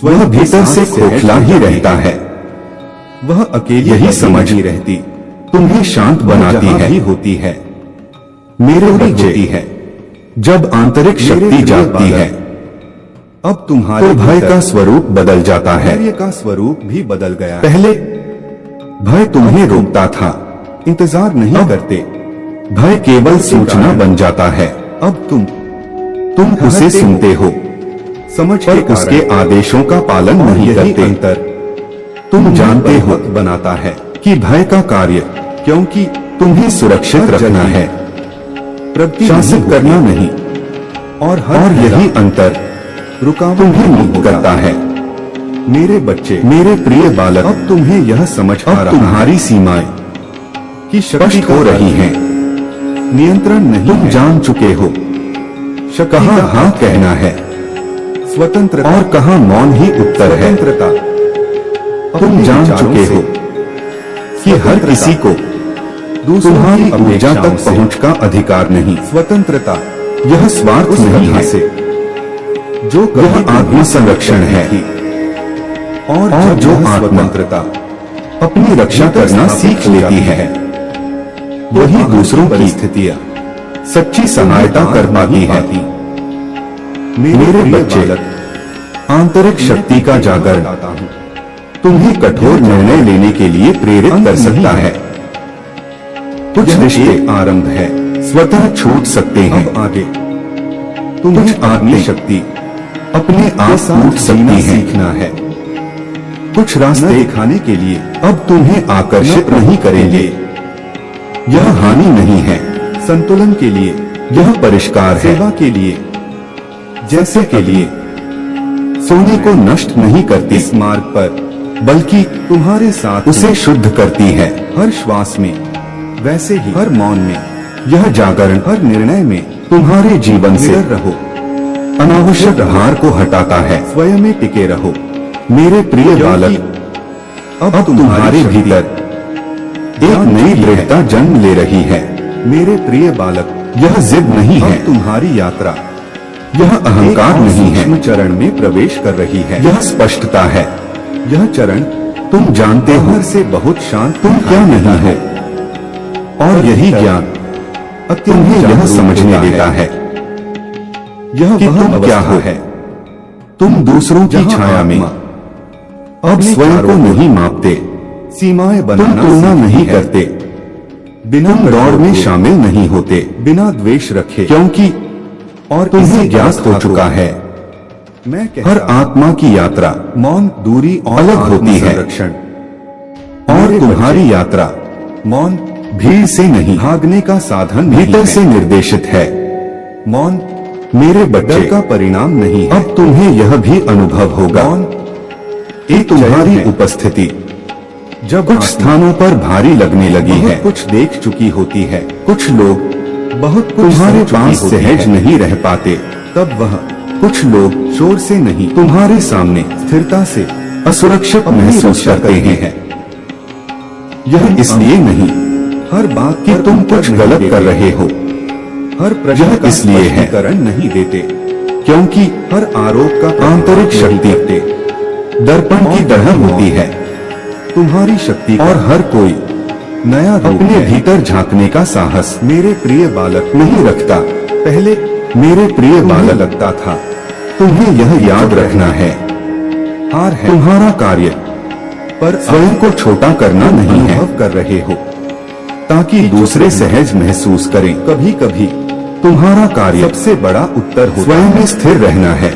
वह भीतर से खोखला ही रहता है। वह अकेली यही समझ ही रहती तुम्हें शांत बनाती है ही होती है। मेरे बच्चे, है जब आंतरिक शक्ति जागती है, अब तुम्हारे तो भय का स्वरूप बदल जाता है। धैर्य का स्वरूप भी बदल गया। पहले भय तुम्हें रोकता था, इंतजार नहीं करते, भय केवल सूचना बन जाता है। अब तुम उसे सुनते हो, समझ पर उसके आदेशों का पालन नहीं करते। अंतर तुम जानते हो बनाता है कि भय का कार्य, क्योंकि तुम्हें सुरक्षित रखना है, शासित करना नहीं। और यही अंतर रुकावट तुम्हें मुक्त करता है। मेरे बच्चे, मेरे प्रिय बालक, अब तुम्हें यह समझ आ रहा है तुम्हारी सीमाएं की स्पष्ट हो रही हैं, नियंत्रण नहीं। तुम जान चुके हो कहाँ हाँ कहना है, स्वतंत्रता, और कहाँ मौन ही उत्तर है। तुम जान चुके हो कि हर किसी को तुम्हारी ऊर्जा तक पहुंच का अधिकार नहीं। स्वतंत्रता यह स्वार्थ नहीं है, जो यह आत्म संरक्षण है। और जो आत्मतंत्रता अपनी रक्षा करना सीख लेती है, वही दूसरों की स्थितियां सच्ची सहायता कर पाती है। मेरे बच्चे, आंतरिक शक्ति का जागरण तुम्हें कठोर निर्णय लेने के लिए प्रेरित कर सकता है। कुछ रिश्ते आरंभ है, स्वतः छूट सकते हैं। अब आगे तुम्हें आत्मिक शक्ति अपने आप टूट सकती है, सीखना है। कुछ रास्ते दिखाने के लिए अब तुम्हें आकर्षित नहीं करेंगे। यह हानि नहीं है, संतुलन के लिए यह परिष्कार है, सेवा के लिए, जैसे के लिए सोने को नष्ट नहीं करती इस मार्ग पर, बल्कि तुम्हारे साथ उसे शुद्ध करती है। हर श्वास में, वैसे ही हर मौन में यह जागरण हर निर्णय में तुम्हारे जीवन से रहो, अनावश्यक भार को हटाता है। स्वयं में टिके रहो मेरे प्रिय बालक। अब तुम्हारे भीतर एक नई दृढ़ता जन्म ले रही है मेरे प्रिय बालक। यह जिद नहीं है तुम्हारी यात्रा, यह अहंकार नहीं है, चरण में प्रवेश कर रही है। यह स्पष्टता है, यह चरण तुम जानते हो से बहुत शांत तुम क्या नहीं हो, और यही ज्ञान तुम्हें यह समझने देता है यह कि तुम क्या हो है। तुम दूसरों की छाया में अब स्वयं को नहीं मापते, सीमाएं बनाना तुलना नहीं करते, बिना दौड़ में शामिल नहीं होते, बिना द्वेष रखे, क्योंकि और तुम्हें ज्ञात हो चुका है मैं हर आत्मा की यात्रा मौन दूरी और अलग होती है रक्षण, और तुम्हारी यात्रा मौन भीड़ से नहीं भागने का साधन भीतर से निर्देशित है। मौन मेरे बच्चे का परिणाम नहीं है। अब तुम्हें यह भी अनुभव होगा कि तुम्हारी उपस्थिति जब कुछ स्थानों पर भारी लगने लगी है, कुछ देख चुकी होती है, कुछ लोग बहुत तुम्हारे पास सहज नहीं रह पाते, तब वह कुछ लोग शोर से नहीं तुम्हारे सामने स्थिरता से असुरक्षित महसूस करते हैं। यह इसलिए नहीं हर बात कि तुम कुछ गलत कर रहे हो, हर प्रश्न का इसलिए है कारण नहीं देते, क्योंकि हर आरोप का आंतरिक शक्ति दर्पण की तरह होती है तुम्हारी शक्ति, और हर कोई नया अपने भीतर झांकने का साहस मेरे प्रिय बालक नहीं रखता। पहले मेरे प्रिय बालक लगता था। तुम्हें यह याद रखना है, हार है तुम्हारा कार्य, पर स्वयं को छोटा करना नहीं है कर रहे हो ताकि दूसरे सहज महसूस करें। कभी कभी तुम्हारा कार्य सबसे बड़ा उत्तर हो स्वयं में स्थिर रहना है,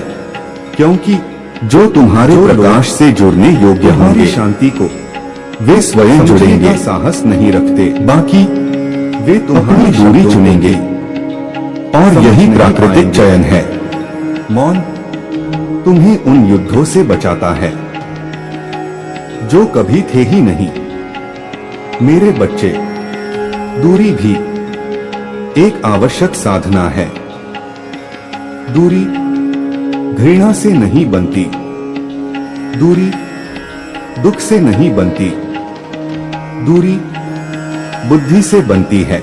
क्योंकि जो तुम्हारे प्रकाश से जुड़ने योग्य होंगे शांति को वे स्वयं जुड़ेंगे, साहस नहीं रखते, बाकी वे तुम्हारी दूरी चुनेंगे, और यही प्राकृतिक चयन है। मौन तुम्हें उन युद्धों से बचाता है जो कभी थे ही नहीं मेरे बच्चे। दूरी भी एक आवश्यक साधना है। दूरी घृणा से नहीं बनती, दूरी दुख से नहीं बनती, दूरी बुद्धि से बनती है।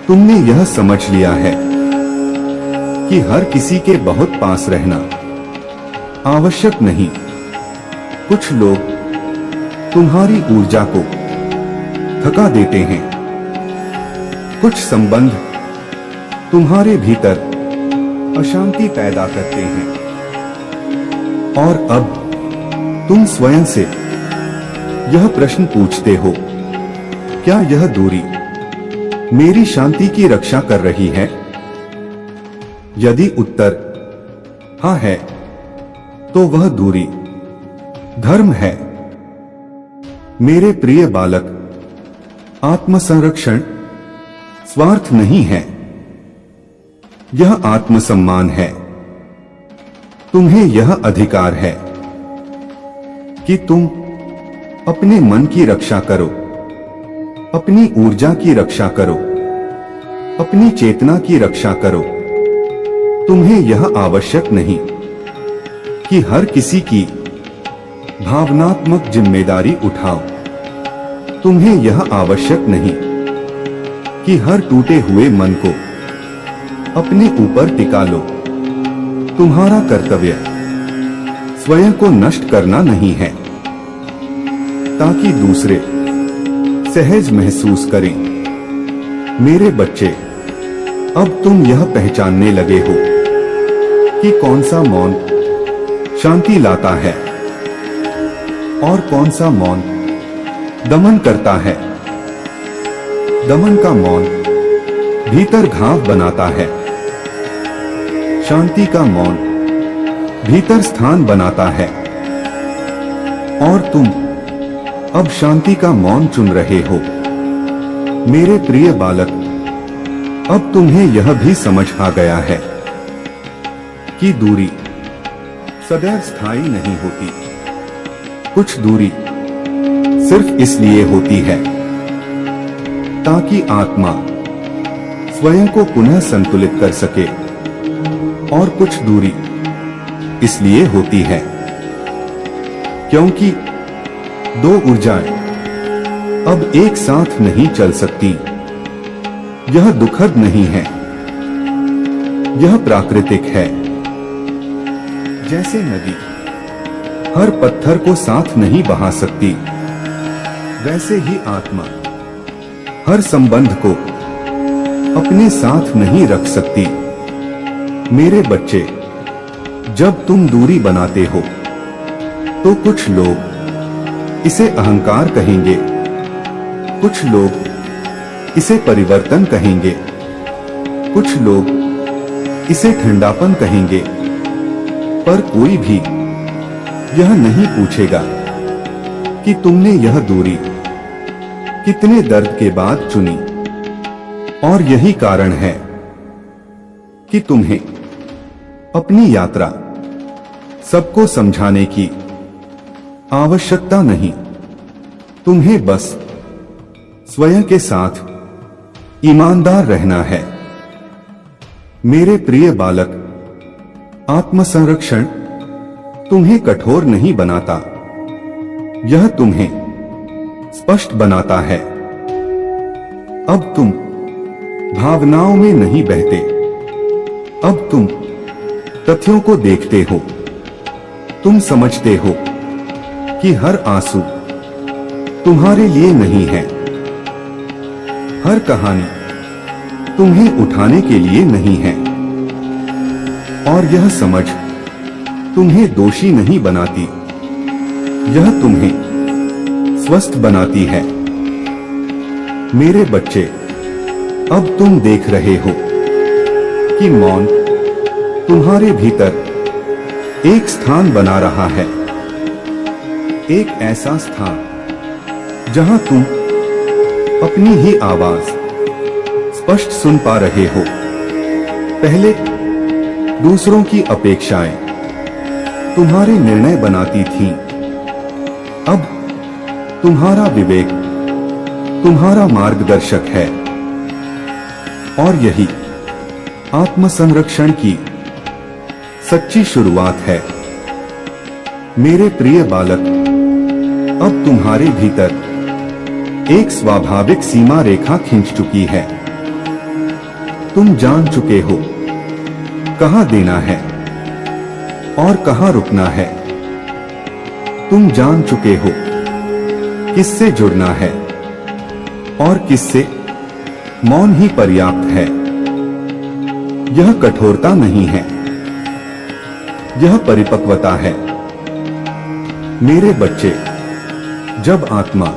तुमने यह समझ लिया है कि हर किसी के बहुत पास रहना आवश्यक नहीं। कुछ लोग तुम्हारी ऊर्जा को थका देते हैं, कुछ संबंध तुम्हारे भीतर अशांति पैदा करते हैं, और अब तुम स्वयं से यह प्रश्न पूछते हो, क्या यह दूरी मेरी शांति की रक्षा कर रही है? यदि उत्तर हाँ है, तो वह दूरी धर्म है मेरे प्रिय बालक। आत्मसंरक्षण स्वार्थ नहीं है, यह आत्मसम्मान है। तुम्हें यह अधिकार है कि तुम अपने मन की रक्षा करो, अपनी ऊर्जा की रक्षा करो, अपनी चेतना की रक्षा करो। तुम्हें यह आवश्यक नहीं कि हर किसी की भावनात्मक जिम्मेदारी उठाओ। तुम्हें यह आवश्यक नहीं कि हर टूटे हुए मन को अपने ऊपर टिका लो। तुम्हारा कर्तव्य स्वयं को नष्ट करना नहीं है, ताकि दूसरे सहज महसूस करें। मेरे बच्चे, अब तुम यह पहचानने लगे हो कि कौन सा मौन शांति लाता है और कौन सा मौन दमन करता है। दमन का मौन भीतर घाव बनाता है, शांति का मौन भीतर स्थान बनाता है, और तुम अब शांति का मौन चुन रहे हो। मेरे प्रिय बालक, अब तुम्हें यह भी समझ आ गया है कि दूरी सदैव स्थायी नहीं होती। कुछ दूरी सिर्फ इसलिए होती है ताकि आत्मा स्वयं को पुनः संतुलित कर सके। और कुछ दूरी इसलिए होती है क्योंकि दो ऊर्जाएं अब एक साथ नहीं चल सकती। यह दुखद नहीं है, यह प्राकृतिक है। जैसे नदी हर पत्थर को साथ नहीं बहा सकती, वैसे ही आत्मा हर संबंध को अपने साथ नहीं रख सकती। मेरे बच्चे, जब तुम दूरी बनाते हो तो कुछ लोग इसे अहंकार कहेंगे, कुछ लोग इसे परिवर्तन कहेंगे, कुछ लोग इसे ठंडापन कहेंगे, पर कोई भी यह नहीं पूछेगा कि तुमने यह दूरी कितने दर्द के बाद चुनी। और यही कारण है कि तुम्हें अपनी यात्रा सबको समझाने की आवश्यकता नहीं। तुम्हें बस स्वयं के साथ ईमानदार रहना है। मेरे प्रिय बालक, आत्मसंरक्षण तुम्हें कठोर नहीं बनाता, यह तुम्हें स्पष्ट बनाता है। अब तुम भावनाओं में नहीं बहते, अब तुम तथ्यों को देखते हो। तुम समझते हो कि हर आंसू तुम्हारे लिए नहीं है, हर कहानी तुम्हें उठाने के लिए नहीं है। और यह समझ तुम्हें दोषी नहीं बनाती, यह तुम्हें स्वस्थ बनाती है। मेरे बच्चे, अब तुम देख रहे हो कि मौन तुम्हारे भीतर एक स्थान बना रहा है, एक ऐसा स्थान जहां तुम अपनी ही आवाज स्पष्ट सुन पा रहे हो। पहले दूसरों की अपेक्षाएं तुम्हारे निर्णय बनाती थीं, अब तुम्हारा विवेक तुम्हारा मार्गदर्शक है। और यही आत्मसंरक्षण की सच्ची शुरुआत है। मेरे प्रिय बालक, अब तुम्हारे भीतर एक स्वाभाविक सीमा रेखा खींच चुकी है। तुम जान चुके हो कहां देना है और कहां रुकना है। तुम जान चुके हो किससे जुड़ना है और किससे मौन ही पर्याप्त है। यह कठोरता नहीं है, यह परिपक्वता है। मेरे बच्चे, जब आत्मा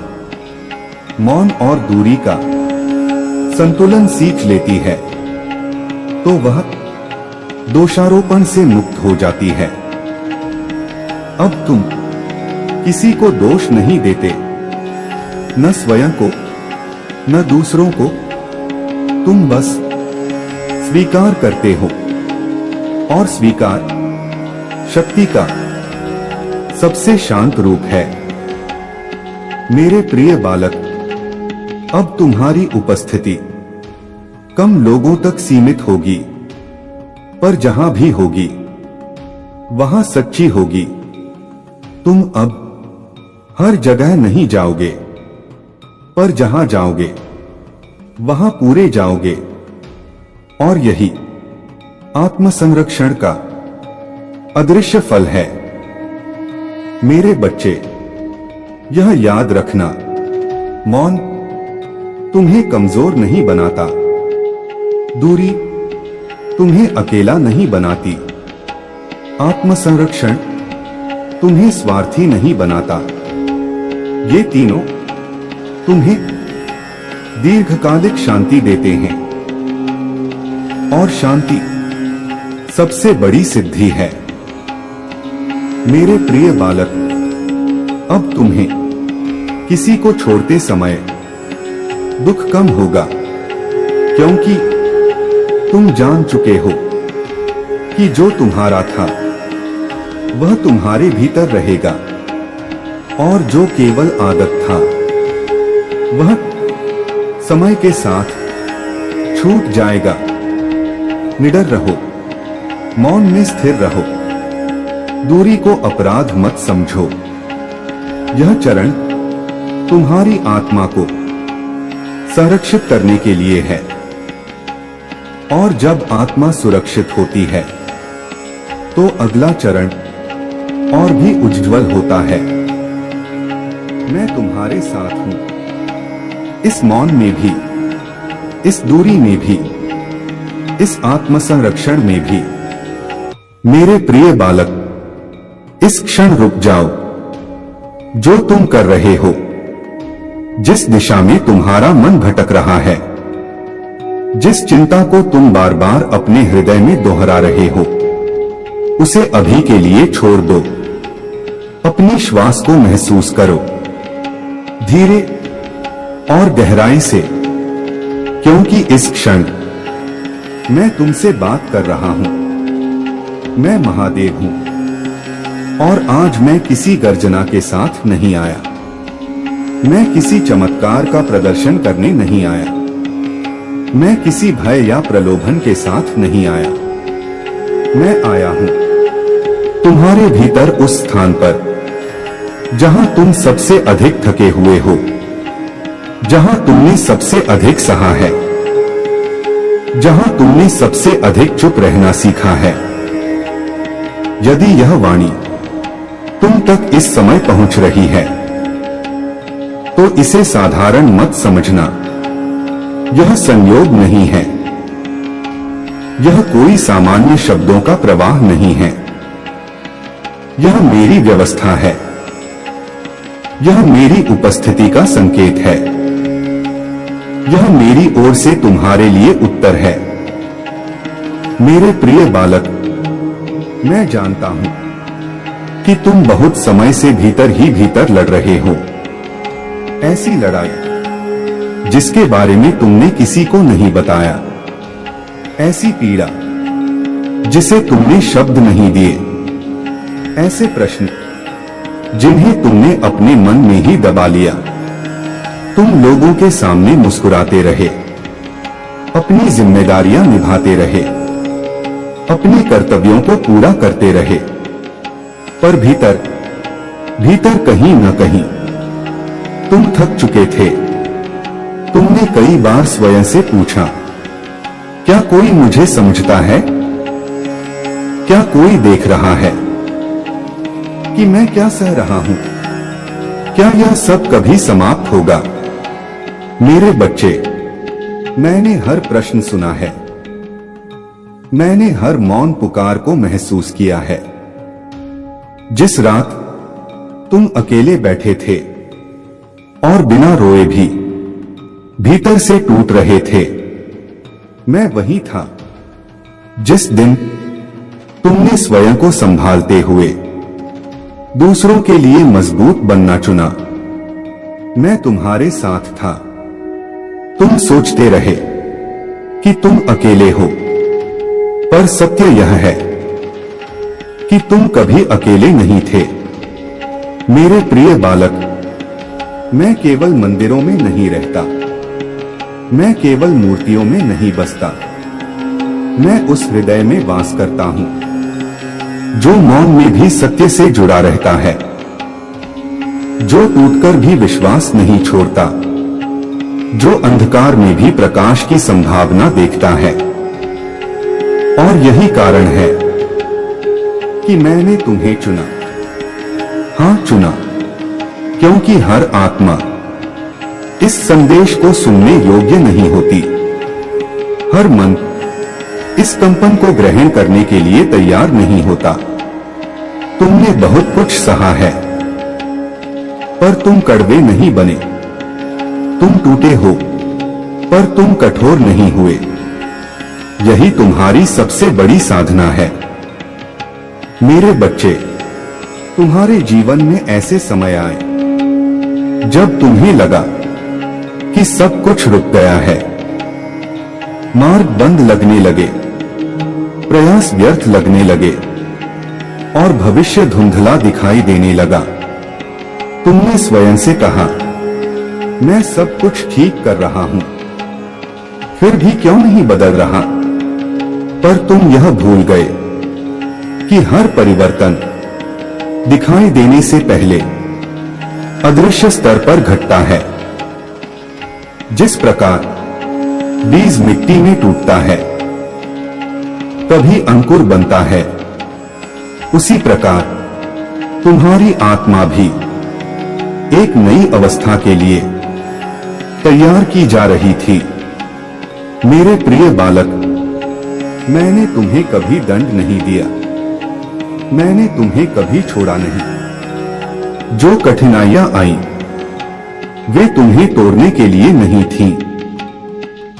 मौन और दूरी का संतुलन सीख लेती है तो वह दोषारोपण से मुक्त हो जाती है। अब तुम किसी को दोष नहीं देते, न स्वयं को न दूसरों को। तुम बस स्वीकार करते हो, और स्वीकार शक्ति का सबसे शांत रूप है। मेरे प्रिय बालक, अब तुम्हारी उपस्थिति कम लोगों तक सीमित होगी, पर जहां भी होगी वहां सच्ची होगी। तुम अब हर जगह नहीं जाओगे, पर जहां जाओगे वहां पूरे जाओगे। और यही आत्मसंरक्षण का अदृश्य फल है। मेरे बच्चे, यह याद रखना, मौन तुम्हें कमजोर नहीं बनाता, दूरी तुम्हें अकेला नहीं बनाती, आत्मसंरक्षण तुम्हें स्वार्थी नहीं बनाता। ये तीनों तुम्हें दीर्घकालिक शांति देते हैं, और शांति सबसे बड़ी सिद्धि है। मेरे प्रिय बालक, अब तुम्हें किसी को छोड़ते समय दुख कम होगा, क्योंकि तुम जान चुके हो कि जो तुम्हारा था वह तुम्हारे भीतर रहेगा, और जो केवल आदत था वह समय के साथ छूट जाएगा। निडर रहो, मौन में स्थिर रहो, दूरी को अपराध मत समझो। यह चरण तुम्हारी आत्मा को संरक्षित करने के लिए है। और जब आत्मा सुरक्षित होती है तो अगला चरण और भी उज्जवल होता है। मैं तुम्हारे साथ हूं, इस मौन में भी, इस दूरी में भी, इस आत्म संरक्षण में भी। मेरे प्रिय बालक, इस क्षण रुक जाओ। जो तुम कर रहे हो, जिस दिशा में तुम्हारा मन भटक रहा है, जिस चिंता को तुम बार बार अपने हृदय में दोहरा रहे हो, उसे अभी के लिए छोड़ दो। अपनी श्वास को महसूस करो, धीरे और गहराई से, क्योंकि इस क्षण मैं तुमसे बात कर रहा हूं। मैं महादेव हूं और आज मैं किसी गर्जना के साथ नहीं आया। मैं किसी चमत्कार का प्रदर्शन करने नहीं आया। मैं किसी भय या प्रलोभन के साथ नहीं आया। मैं आया हूं तुम्हारे भीतर, उस स्थान पर जहां तुम सबसे अधिक थके हुए हो, जहां तुमने सबसे अधिक सहा है, जहां तुमने सबसे अधिक चुप रहना सीखा है। यदि यह वाणी तुम तक इस समय पहुंच रही है तो इसे साधारण मत समझना। यह संयोग नहीं है, यह कोई सामान्य शब्दों का प्रवाह नहीं है। यह मेरी व्यवस्था है, यह मेरी उपस्थिति का संकेत है। यह मेरी ओर से तुम्हारे लिए उत्तर है। मेरे प्रिय बालक, मैं जानता हूं कि तुम बहुत समय से भीतर ही भीतर लड़ रहे हो। ऐसी लड़ाई जिसके बारे में तुमने किसी को नहीं बताया, ऐसी पीड़ा जिसे तुमने शब्द नहीं दिए, ऐसे प्रश्न जिन्हें तुमने अपने मन में ही दबा लिया। तुम लोगों के सामने मुस्कुराते रहे, अपनी जिम्मेदारियां निभाते रहे, अपने कर्तव्यों को पूरा करते रहे, पर भीतर भीतर कहीं न कहीं तुम थक चुके थे। तुमने कई बार स्वयं से पूछा, क्या कोई मुझे समझता है? क्या कोई देख रहा है कि मैं क्या सह रहा हूं? क्या यह सब कभी समाप्त होगा? मेरे बच्चे, मैंने हर प्रश्न सुना है, मैंने हर मौन पुकार को महसूस किया है। जिस रात तुम अकेले बैठे थे और बिना रोए भी भीतर से टूट रहे थे, मैं वही था। जिस दिन तुमने स्वयं को संभालते हुए दूसरों के लिए मजबूत बनना चुना, मैं तुम्हारे साथ था। तुम सोचते रहे कि तुम अकेले हो, पर सत्य यह है कि तुम कभी अकेले नहीं थे। मेरे प्रिय बालक, मैं केवल मंदिरों में नहीं रहता, मैं केवल मूर्तियों में नहीं बसता। मैं उस हृदय में वास करता हूं जो मौन में भी सत्य से जुड़ा रहता है, जो टूटकर भी विश्वास नहीं छोड़ता, जो अंधकार में भी प्रकाश की संभावना देखता है। और यही कारण है कि मैंने तुम्हें चुना। हां, चुना, क्योंकि हर आत्मा इस संदेश को सुनने योग्य नहीं होती। हर मन इस कंपन को ग्रहण करने के लिए तैयार नहीं होता। तुमने बहुत कुछ सहा है, पर तुम कड़वे नहीं बने। तुम टूटे हो, पर तुम कठोर नहीं हुए। यही तुम्हारी सबसे बड़ी साधना है। मेरे बच्चे, तुम्हारे जीवन में ऐसे समय आए जब तुम्हें लगा कि सब कुछ रुक गया है, मार्ग बंद लगने लगे, प्रयास व्यर्थ लगने लगे और भविष्य धुंधला दिखाई देने लगा। तुमने स्वयं से कहा, मैं सब कुछ ठीक कर रहा हूं। फिर भी क्यों नहीं बदल रहा? पर तुम यह भूल गए कि हर परिवर्तन दिखाई देने से पहले अदृश्य स्तर पर घटता है। जिस प्रकार बीज मिट्टी में टूटता है तभी अंकुर बनता है, उसी प्रकार तुम्हारी आत्मा भी एक नई अवस्था के लिए तैयार की जा रही थी। मेरे प्रिय बालक, मैंने तुम्हें कभी दंड नहीं दिया, मैंने तुम्हें कभी छोड़ा नहीं। जो कठिनाइयां आई वे तुम्हें तोड़ने के लिए नहीं थीं,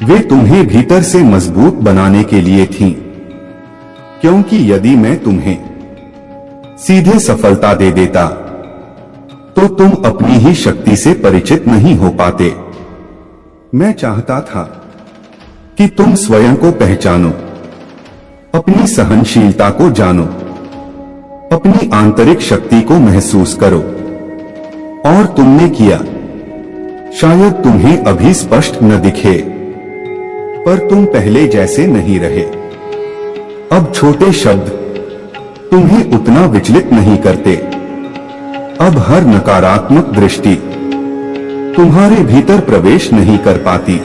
वे तुम्हें भीतर से मजबूत बनाने के लिए थीं। क्योंकि यदि मैं तुम्हें सीधे सफलता दे देता तो तुम अपनी ही शक्ति से परिचित नहीं हो पाते। मैं चाहता था कि तुम स्वयं को पहचानो, अपनी सहनशीलता को जानो, अपनी आंतरिक शक्ति को महसूस करो। और तुमने किया। शायद तुम्हें अभी स्पष्ट न दिखे, पर तुम पहले जैसे नहीं रहे। अब छोटे शब्द तुम्हें उतना विचलित नहीं करते। अब हर नकारात्मक दृष्टि तुम्हारे भीतर प्रवेश नहीं कर पाती,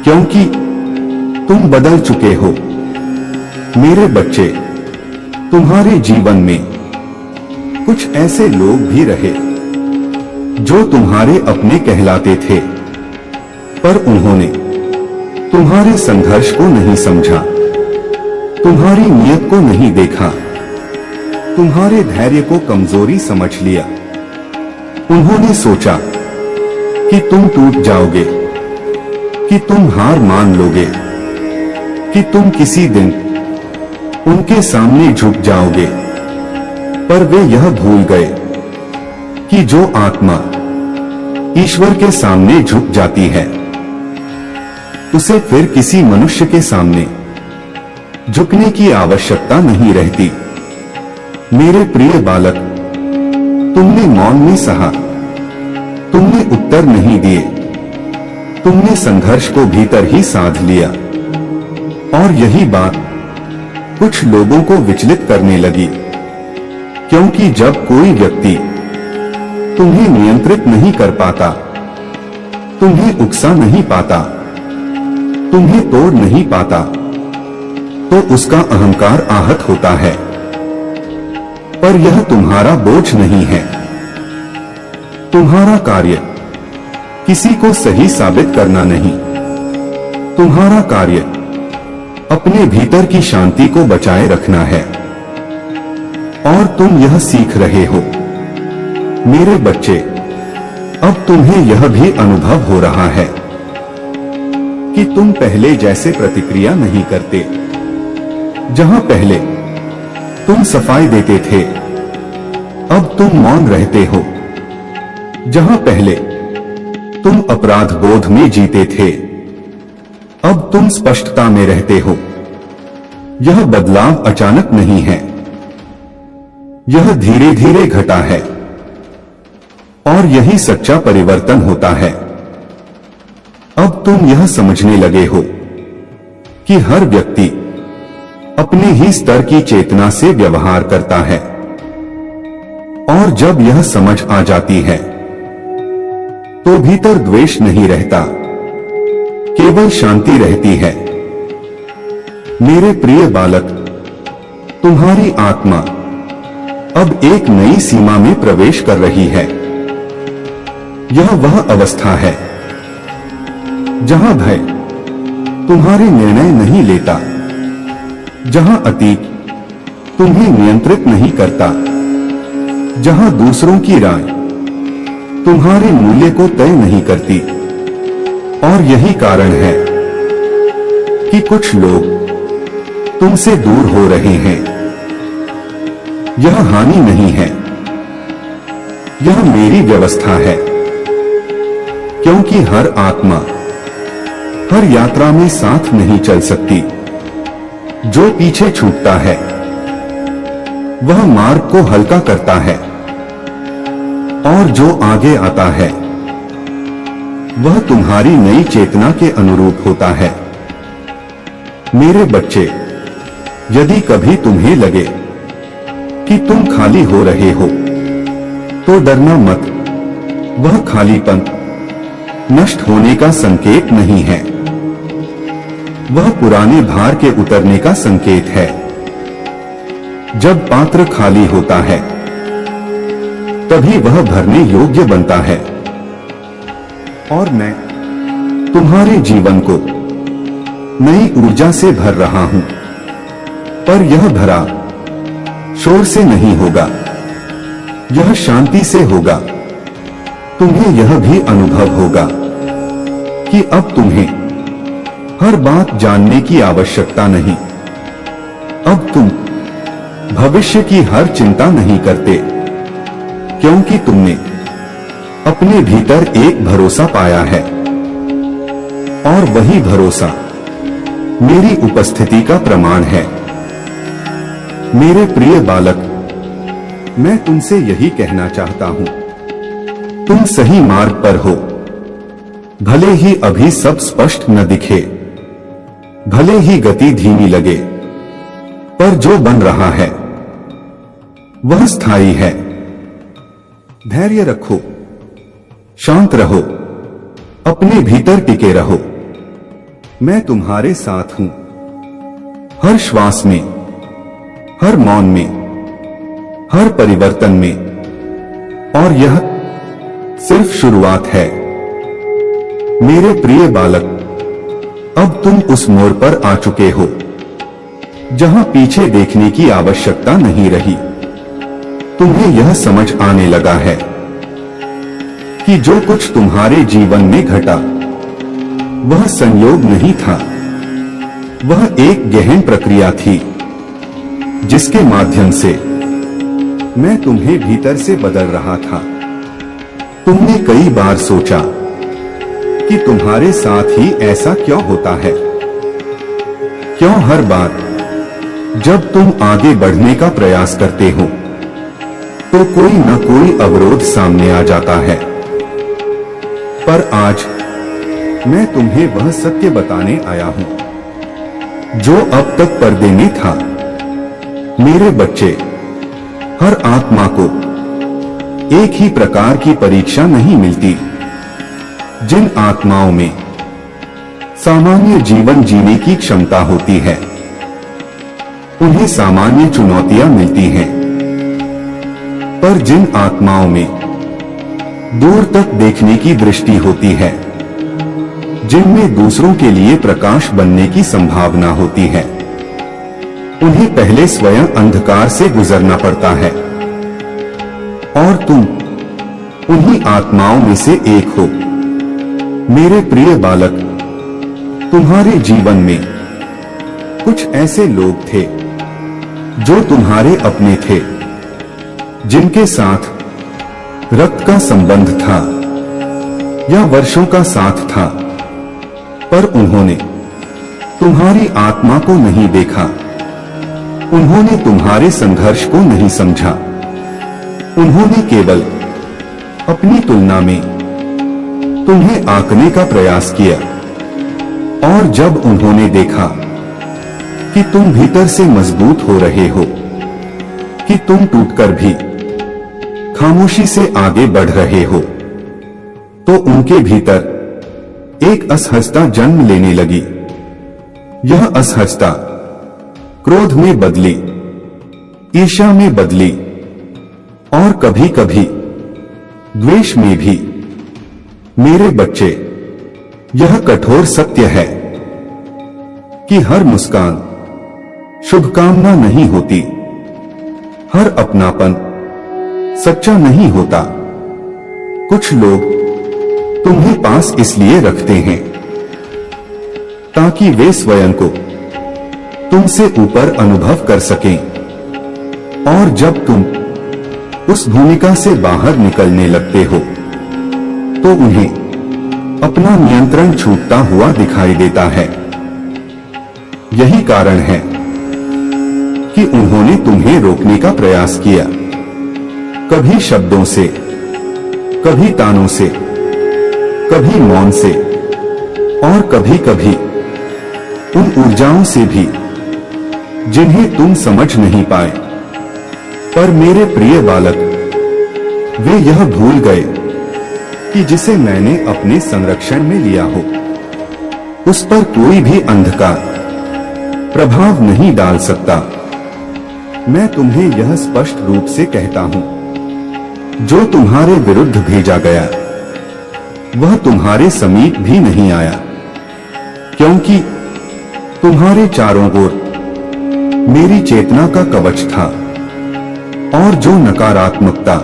क्योंकि तुम बदल चुके हो। मेरे बच्चे, तुम्हारे जीवन में कुछ ऐसे लोग भी रहे जो तुम्हारे अपने कहलाते थे, पर उन्होंने तुम्हारे संघर्ष को नहीं समझा, तुम्हारी नीयत को नहीं देखा, तुम्हारे धैर्य को कमजोरी समझ लिया। उन्होंने सोचा कि तुम टूट जाओगे, कि तुम हार मान लोगे, कि तुम किसी दिन उनके सामने झुक जाओगे। पर वे यह भूल गए कि जो आत्मा ईश्वर के सामने झुक जाती है उसे फिर किसी मनुष्य के सामने झुकने की आवश्यकता नहीं रहती। मेरे प्रिय बालक, तुमने मौन में सहा, तुमने उत्तर नहीं दिए, तुमने संघर्ष को भीतर ही साध लिया। और यही बात कुछ लोगों को विचलित करने लगी, क्योंकि जब कोई व्यक्ति तुम्हें नियंत्रित नहीं कर पाता, तुम्हें उकसा नहीं पाता, तुम्हें तोड़ नहीं पाता, तो उसका अहंकार आहत होता है। पर यह तुम्हारा बोझ नहीं है। तुम्हारा कार्य किसी को सही साबित करना नहीं। तुम्हारा कार्य अपने भीतर की शांति को बचाए रखना है। और तुम यह सीख रहे हो। मेरे बच्चे, अब तुम्हें यह भी अनुभव हो रहा है कि तुम पहले जैसे प्रतिक्रिया नहीं करते। जहां पहले तुम सफाई देते थे, अब तुम मौन रहते हो। जहां पहले तुम अपराध बोध में जीते थे, अब तुम स्पष्टता में रहते हो। यह बदलाव अचानक नहीं है, यह धीरे धीरे घटा है। और यही सच्चा परिवर्तन होता है। अब तुम यह समझने लगे हो कि हर व्यक्ति अपने ही स्तर की चेतना से व्यवहार करता है। और जब यह समझ आ जाती है तो भीतर द्वेष नहीं रहता, केवल शांति रहती है। मेरे प्रिय बालक, तुम्हारी आत्मा अब एक नई सीमा में प्रवेश कर रही है। यह वह अवस्था है जहां भय तुम्हारे निर्णय नहीं लेता, जहां अतीत तुम्हें नियंत्रित नहीं करता, जहां दूसरों की राय तुम्हारे मूल्य को तय नहीं करती। और यही कारण है कि कुछ लोग तुमसे दूर हो रहे हैं। यह हानि नहीं है, यह मेरी व्यवस्था है। क्योंकि हर आत्मा हर यात्रा में साथ नहीं चल सकती। जो पीछे छूटता है वह मार्ग को हल्का करता है, और जो आगे आता है वह तुम्हारी नई चेतना के अनुरूप होता है। मेरे बच्चे, यदि कभी तुम्हें लगे कि तुम खाली हो रहे हो, तो डरना मत। वह खालीपन नष्ट होने का संकेत नहीं है, वह पुराने भार के उतरने का संकेत है। जब पात्र खाली होता है, तभी वह भरने योग्य बनता है। और मैं तुम्हारे जीवन को नई ऊर्जा से भर रहा हूं, पर यह भरा शोर से नहीं होगा, यह शांति से होगा। तुम्हें यह भी अनुभव होगा कि अब तुम्हें हर बात जानने की आवश्यकता नहीं। अब तुम भविष्य की हर चिंता नहीं करते, क्योंकि तुमने अपने भीतर एक भरोसा पाया है, और वही भरोसा मेरी उपस्थिति का प्रमाण है। मेरे प्रिय बालक, मैं तुमसे यही कहना चाहता हूं, तुम सही मार्ग पर हो। भले ही अभी सब स्पष्ट न दिखे, भले ही गति धीमी लगे, पर जो बन रहा है वह स्थायी है। धैर्य रखो, शांत रहो, अपने भीतर टिके रहो। मैं तुम्हारे साथ हूं, हर श्वास में, हर मौन में, हर परिवर्तन में। और यह सिर्फ शुरुआत है। मेरे प्रिय बालक, अब तुम उस मोड़ पर आ चुके हो जहां पीछे देखने की आवश्यकता नहीं रही। तुम्हें यह समझ आने लगा है कि जो कुछ तुम्हारे जीवन में घटा वह संयोग नहीं था, वह एक गहन प्रक्रिया थी जिसके माध्यम से मैं तुम्हें भीतर से बदल रहा था। तुमने कई बार सोचा कि तुम्हारे साथ ही ऐसा क्यों होता है, क्यों हर बार जब तुम आगे बढ़ने का प्रयास करते हो तो कोई न कोई अवरोध सामने आ जाता है। पर आज मैं तुम्हें वह सत्य बताने आया हूं जो अब तक पर्दे में था। मेरे बच्चे, हर आत्मा को एक ही प्रकार की परीक्षा नहीं मिलती। जिन आत्माओं में सामान्य जीवन जीने की क्षमता होती है, उन्हें सामान्य चुनौतियां मिलती हैं। पर जिन आत्माओं में दूर तक देखने की दृष्टि होती है, जिनमें दूसरों के लिए प्रकाश बनने की संभावना होती है, उन्हें पहले स्वयं अंधकार से गुजरना पड़ता है। और तुम उन्हीं आत्माओं में से एक हो। मेरे प्रिय बालक, तुम्हारे जीवन में कुछ ऐसे लोग थे जो तुम्हारे अपने थे, जिनके साथ रक्त का संबंध था या वर्षों का साथ था, पर उन्होंने तुम्हारी आत्मा को नहीं देखा, उन्होंने तुम्हारे संघर्ष को नहीं समझा। उन्होंने केवल अपनी तुलना में तुम्हें आंकने का प्रयास किया। और जब उन्होंने देखा कि तुम भीतर से मजबूत हो रहे हो, कि तुम टूटकर भी खामोशी से आगे बढ़ रहे हो, तो उनके भीतर एक असहजता जन्म लेने लगी। यह असहजता क्रोध में बदली, ईर्ष्या में बदली, और कभी कभी द्वेष में भी। मेरे बच्चे, यह कठोर सत्य है कि हर मुस्कान शुभकामना नहीं होती, हर अपनापन सच्चा नहीं होता। कुछ लोग तुम्हें पास इसलिए रखते हैं ताकि वे स्वयं को तुमसे ऊपर अनुभव कर सकें, और जब तुम उस भूमिका से बाहर निकलने लगते हो तो उन्हें अपना नियंत्रण छूटता हुआ दिखाई देता है। यही कारण है कि उन्होंने तुम्हें रोकने का प्रयास किया, कभी शब्दों से, कभी तानों से, कभी मौन से और कभी कभी उन ऊर्जाओं से भी जिन्हें तुम समझ नहीं पाए। पर मेरे प्रिय बालक, वे यह भूल गए कि जिसे मैंने अपने संरक्षण में लिया हो, उस पर कोई भी अंधकार प्रभाव नहीं डाल सकता। मैं तुम्हें यह स्पष्ट रूप से कहता हूं, जो तुम्हारे विरुद्ध भेजा गया वह तुम्हारे समीप भी नहीं आया, क्योंकि तुम्हारे चारों ओर मेरी चेतना का कवच था, और जो नकारात्मकता,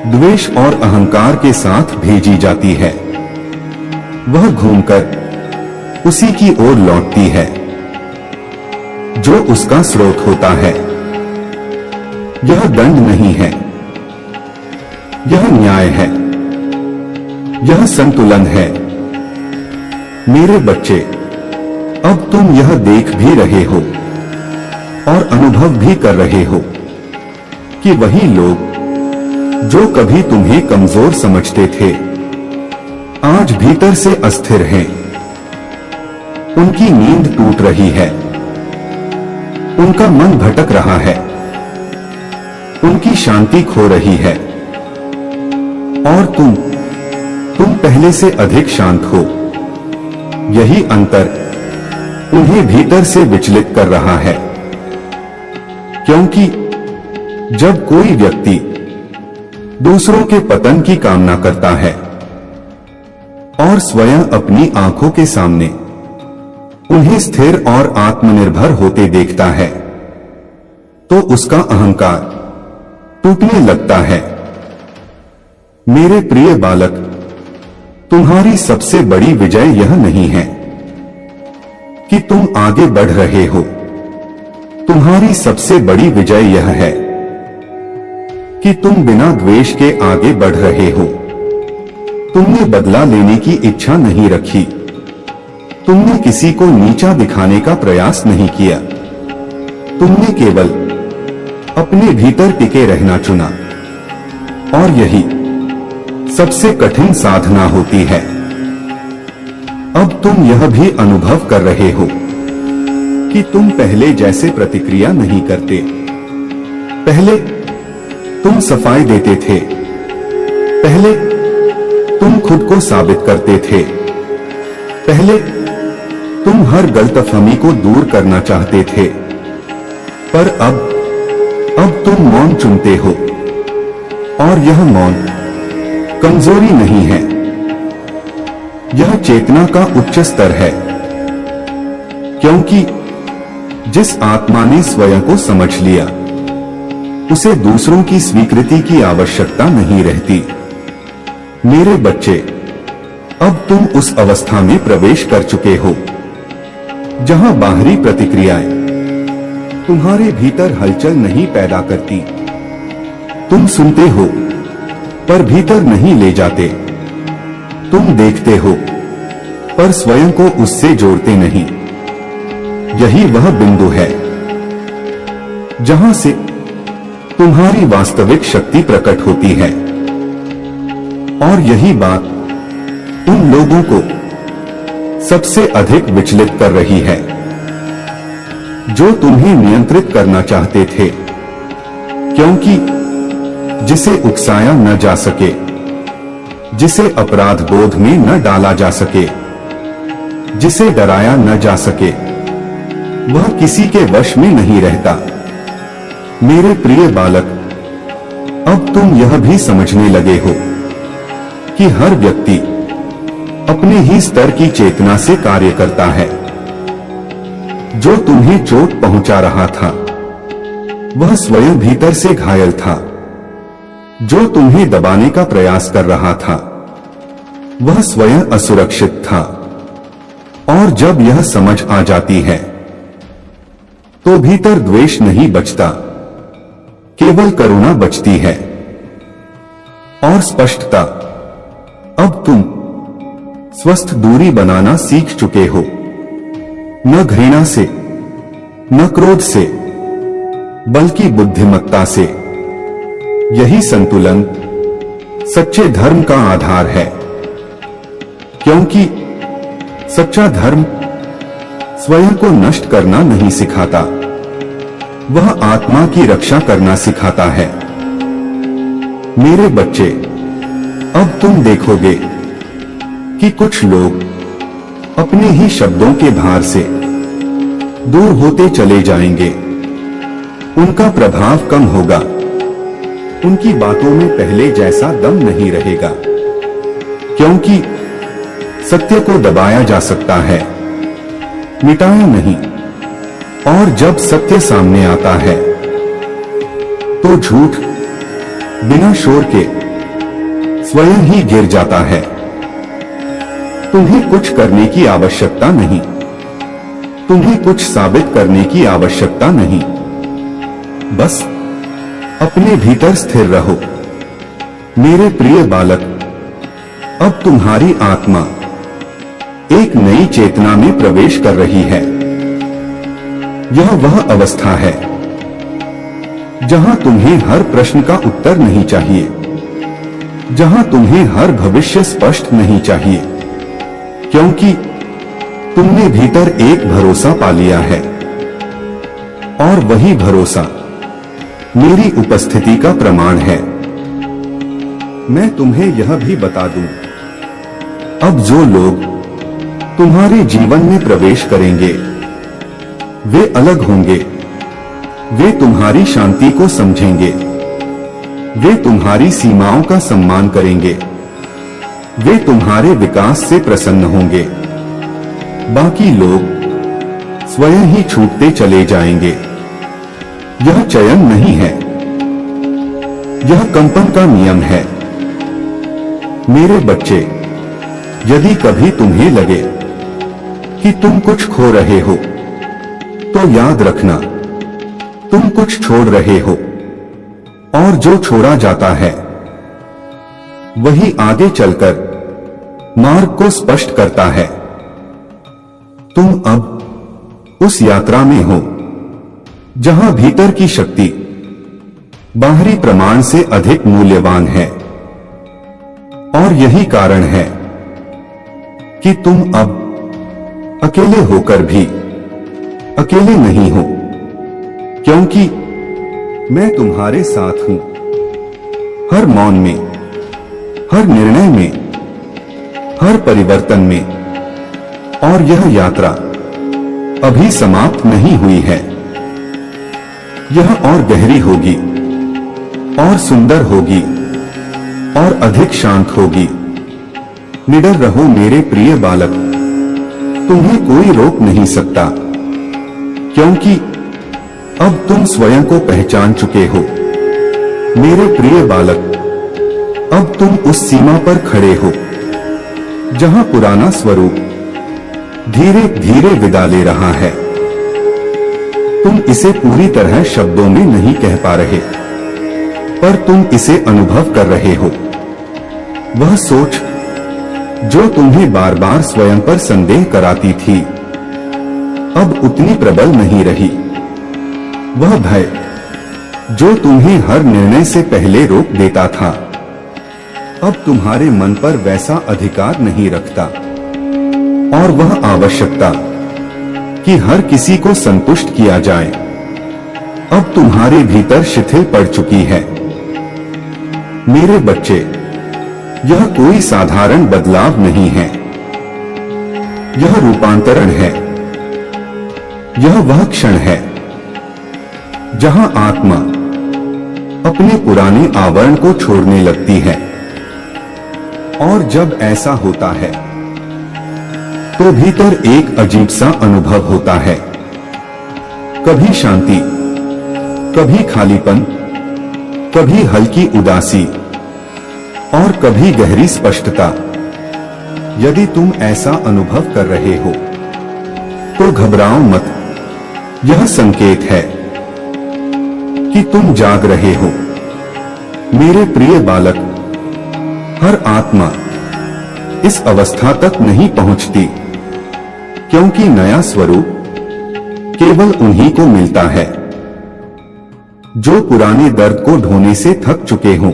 द्वेष और अहंकार के साथ भेजी जाती है वह घूमकर उसी की ओर लौटती है जो उसका स्रोत होता है। यह दंड नहीं है, यह न्याय है, यह संतुलन है। मेरे बच्चे, अब तुम यह देख भी रहे हो और अनुभव भी कर रहे हो कि वही लोग जो कभी तुम्हें कमजोर समझते थे, आज भीतर से अस्थिर हैं। उनकी नींद टूट रही है, उनका मन भटक रहा है, उनकी शांति खो रही है, और तुम पहले से अधिक शांत हो। यही अंतर उन्हें भीतर से विचलित कर रहा है, क्योंकि जब कोई व्यक्ति दूसरों के पतन की कामना करता है और स्वयं अपनी आंखों के सामने उन्हें स्थिर और आत्मनिर्भर होते देखता है, तो उसका अहंकार टूटने लगता है। मेरे प्रिय बालक, तुम्हारी सबसे बड़ी विजय यह नहीं है कि तुम आगे बढ़ रहे हो। तुम्हारी सबसे बड़ी विजय यह है कि तुम बिना द्वेष के आगे बढ़ रहे हो। तुमने बदला लेने की इच्छा नहीं रखी, तुमने किसी को नीचा दिखाने का प्रयास नहीं किया, तुमने केवल अपने भीतर टिके रहना चुना, और यही सबसे कठिन साधना होती है। अब तुम यह भी अनुभव कर रहे हो कि तुम पहले जैसे प्रतिक्रिया नहीं करते। पहले तुम सफाई देते थे, पहले तुम खुद को साबित करते थे, पहले तुम हर गलतफहमी को दूर करना चाहते थे, पर अब तुम मौन चुनते हो, और यह मौन कमजोरी नहीं है, यह चेतना का उच्च स्तर है। क्योंकि जिस आत्मा ने स्वयं को समझ लिया, उसे दूसरों की स्वीकृति की आवश्यकता नहीं रहती। मेरे बच्चे, अब तुम उस अवस्था में प्रवेश कर चुके हो जहां बाहरी प्रतिक्रियाएं तुम्हारे भीतर हलचल नहीं पैदा करती। तुम सुनते हो पर भीतर नहीं ले जाते, तुम देखते हो पर स्वयं को उससे जोड़ते नहीं। यही वह बिंदु है जहां से तुम्हारी वास्तविक शक्ति प्रकट होती है, और यही बात उन लोगों को सबसे अधिक विचलित कर रही है जो तुम्हें नियंत्रित करना चाहते थे। क्योंकि जिसे उकसाया न जा सके, जिसे अपराध बोध में न डाला जा सके, जिसे डराया न जा सके, वह किसी के वश में नहीं रहता। मेरे प्रिय बालक, अब तुम यह भी समझने लगे हो कि हर व्यक्ति अपने ही स्तर की चेतना से कार्य करता है। जो तुम्हें चोट पहुंचा रहा था वह स्वयं भीतर से घायल था। जो तुम्हें दबाने का प्रयास कर रहा था वह स्वयं असुरक्षित था। और जब यह समझ आ जाती है तो भीतर द्वेष नहीं बचता, केवल करुणा बचती है और स्पष्टता। अब तुम स्वस्थ दूरी बनाना सीख चुके हो, न घृणा से, न क्रोध से, बल्कि बुद्धिमत्ता से। यही संतुलन सच्चे धर्म का आधार है। क्योंकि सच्चा धर्म स्वयं को नष्ट करना नहीं सिखाता, वह आत्मा की रक्षा करना सिखाता है। मेरे बच्चे, अब तुम देखोगे कि कुछ लोग अपने ही शब्दों के भार से दूर होते चले जाएंगे। उनका प्रभाव कम होगा, उनकी बातों में पहले जैसा दम नहीं रहेगा, क्योंकि सत्य को दबाया जा सकता है, मिटाया नहीं। और जब सत्य सामने आता है तो झूठ बिना शोर के स्वयं ही गिर जाता है। तुम्हें कुछ करने की आवश्यकता नहीं, तुम्हें कुछ साबित करने की आवश्यकता नहीं, बस अपने भीतर स्थिर रहो। मेरे प्रिय बालक, अब तुम्हारी आत्मा एक नई चेतना में प्रवेश कर रही है। यह वह अवस्था है जहां तुम्हें हर प्रश्न का उत्तर नहीं चाहिए, जहां तुम्हें हर भविष्य स्पष्ट नहीं चाहिए, क्योंकि तुमने भीतर एक भरोसा पा लिया है, और वही भरोसा मेरी उपस्थिति का प्रमाण है। मैं तुम्हें यह भी बता दूं, अब जो लोग तुम्हारे जीवन में प्रवेश करेंगे वे अलग होंगे, वे तुम्हारी शांति को समझेंगे, वे तुम्हारी सीमाओं का सम्मान करेंगे, वे तुम्हारे विकास से प्रसन्न होंगे। बाकी लोग स्वयं ही छूटते चले जाएंगे। यह चयन नहीं है, यह कंपन का नियम है। मेरे बच्चे, यदि कभी तुम्हें लगे कि तुम कुछ खो रहे हो, तो याद रखना तुम कुछ छोड़ रहे हो, और जो छोड़ा जाता है वही आगे चलकर मार्ग को स्पष्ट करता है। तुम अब उस यात्रा में हो जहां भीतर की शक्ति बाहरी प्रमाण से अधिक मूल्यवान है, और यही कारण है कि तुम अब अकेले होकर भी अकेले नहीं हो, क्योंकि मैं तुम्हारे साथ हूं। हर मौन में, हर निर्णय में, हर परिवर्तन में। और यह यात्रा अभी समाप्त नहीं हुई है, यह और गहरी होगी, और सुंदर होगी, और अधिक शांत होगी। निडर रहो मेरे प्रिय बालक, तुम्हें कोई रोक नहीं सकता, क्योंकि अब तुम स्वयं को पहचान चुके हो। मेरे प्रिय बालक, अब तुम उस सीमा पर खड़े हो जहां पुराना स्वरूप धीरे धीरे विदा ले रहा है। तुम इसे पूरी तरह शब्दों में नहीं कह पा रहे, पर तुम इसे अनुभव कर रहे हो। वह सोच जो तुम्हें बार बार स्वयं पर संदेह कराती थी, अब उतनी प्रबल नहीं रही। वह भय जो तुम्हें हर निर्णय से पहले रोक देता था, अब तुम्हारे मन पर वैसा अधिकार नहीं रखता। और वह आवश्यकता कि हर किसी को संतुष्ट किया जाए, अब तुम्हारे भीतर शिथिल पड़ चुकी है। मेरे बच्चे, यह कोई साधारण बदलाव नहीं है, यह रूपांतरण है। यह वह क्षण है जहां आत्मा अपने पुराने आवरण को छोड़ने लगती है। और जब ऐसा होता है तो भीतर एक अजीब सा अनुभव होता है, कभी शांति, कभी खालीपन, कभी हल्की उदासी, और कभी गहरी स्पष्टता। यदि तुम ऐसा अनुभव कर रहे हो तो घबराओ मत, यह संकेत है कि तुम जाग रहे हो। मेरे प्रिय बालक, हर आत्मा इस अवस्था तक नहीं पहुंचती, क्योंकि नया स्वरूप केवल उन्हीं को मिलता है जो पुराने दर्द को ढोने से थक चुके हों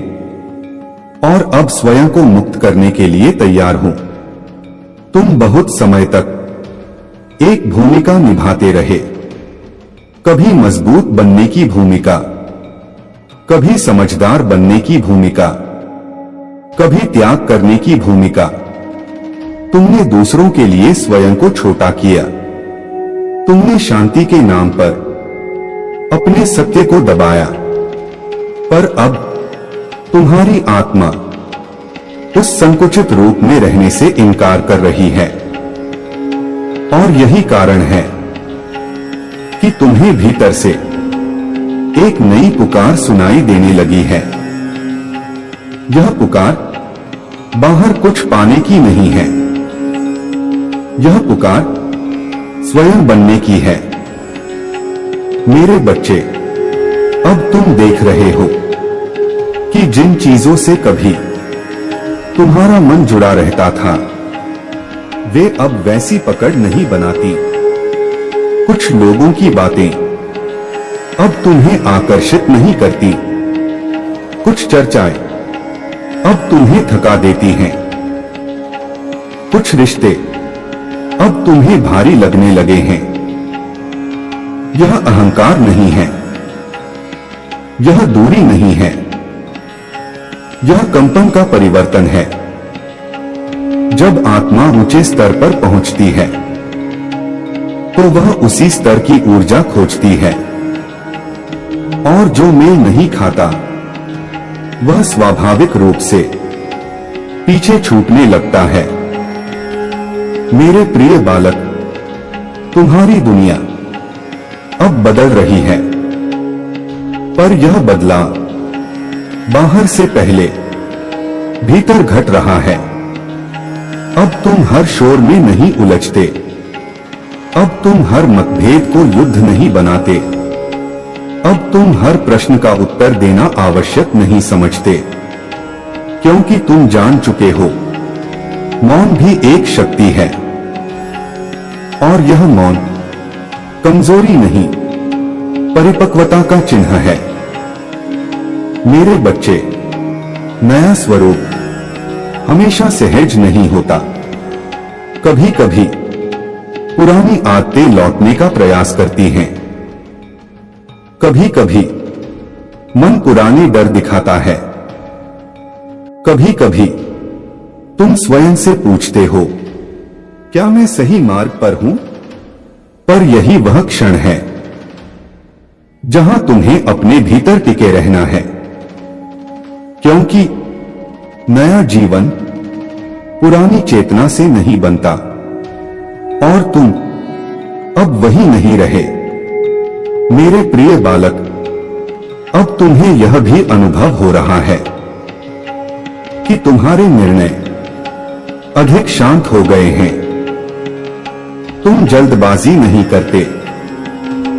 और अब स्वयं को मुक्त करने के लिए तैयार हों। तुम बहुत समय तक एक भूमिका निभाते रहे, कभी मजबूत बनने की भूमिका, कभी समझदार बनने की भूमिका, कभी त्याग करने की भूमिका। तुमने दूसरों के लिए स्वयं को छोटा किया। तुमने शांति के नाम पर अपने सत्य को दबाया, पर अब तुम्हारी आत्मा उस संकुचित रूप में रहने से इनकार कर रही है। और यही कारण है कि तुम्हें भीतर से एक नई पुकार सुनाई देने लगी है। यह पुकार बाहर कुछ पाने की नहीं है, यह पुकार स्वयं बनने की है। मेरे बच्चे, अब तुम देख रहे हो कि जिन चीजों से कभी तुम्हारा मन जुड़ा रहता था, वे अब वैसी पकड़ नहीं बनाती। कुछ लोगों की बातें अब तुम्हें आकर्षित नहीं करती। कुछ चर्चाएं अब तुम्हें थका देती हैं। कुछ रिश्ते अब तुम्हें भारी लगने लगे हैं। यह अहंकार नहीं है, यह दूरी नहीं है, यह कंपन का परिवर्तन है। जब आत्मा ऊंचे स्तर पर पहुंचती है तो वह उसी स्तर की ऊर्जा खोजती है, और जो मेल नहीं खाता वह स्वाभाविक रूप से पीछे छूटने लगता है। मेरे प्रिय बालक, तुम्हारी दुनिया अब बदल रही है, पर यह बदलाव बाहर से पहले भीतर घट रहा है। अब तुम हर शोर में नहीं उलझते, अब तुम हर मतभेद को युद्ध नहीं बनाते, अब तुम हर प्रश्न का उत्तर देना आवश्यक नहीं समझते, क्योंकि तुम जान चुके हो मौन भी एक शक्ति है। और यह मौन कमजोरी नहीं, परिपक्वता का चिन्ह है। मेरे बच्चे, नया स्वरूप हमेशा सहज नहीं होता। कभी कभी पुरानी आदतें लौटने का प्रयास करती हैं। कभी कभी मन पुराने डर दिखाता है। कभी कभी तुम स्वयं से पूछते हो, क्या मैं सही मार्ग पर हूं? पर यही वह क्षण है जहां तुम्हें अपने भीतर टिके रहना है, क्योंकि नया जीवन पुरानी चेतना से नहीं बनता, और तुम अब वही नहीं रहे। मेरे प्रिय बालक, अब तुम्हें यह भी अनुभव हो रहा है कि तुम्हारे निर्णय अधिक शांत हो गए हैं। तुम जल्दबाजी नहीं करते,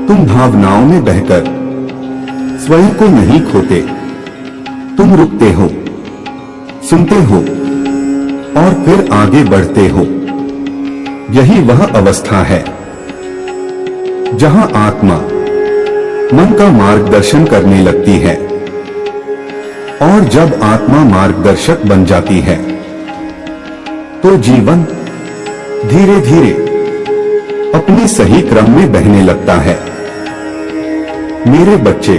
तुम भावनाओं में बहकर स्वयं को नहीं खोते। तुम रुकते हो, सुनते हो और फिर आगे बढ़ते हो। यही वह अवस्था है जहां आत्मा मन का मार्गदर्शन करने लगती है, और जब आत्मा मार्गदर्शक बन जाती है तो जीवन धीरे धीरे अपने सही क्रम में बहने लगता है। मेरे बच्चे,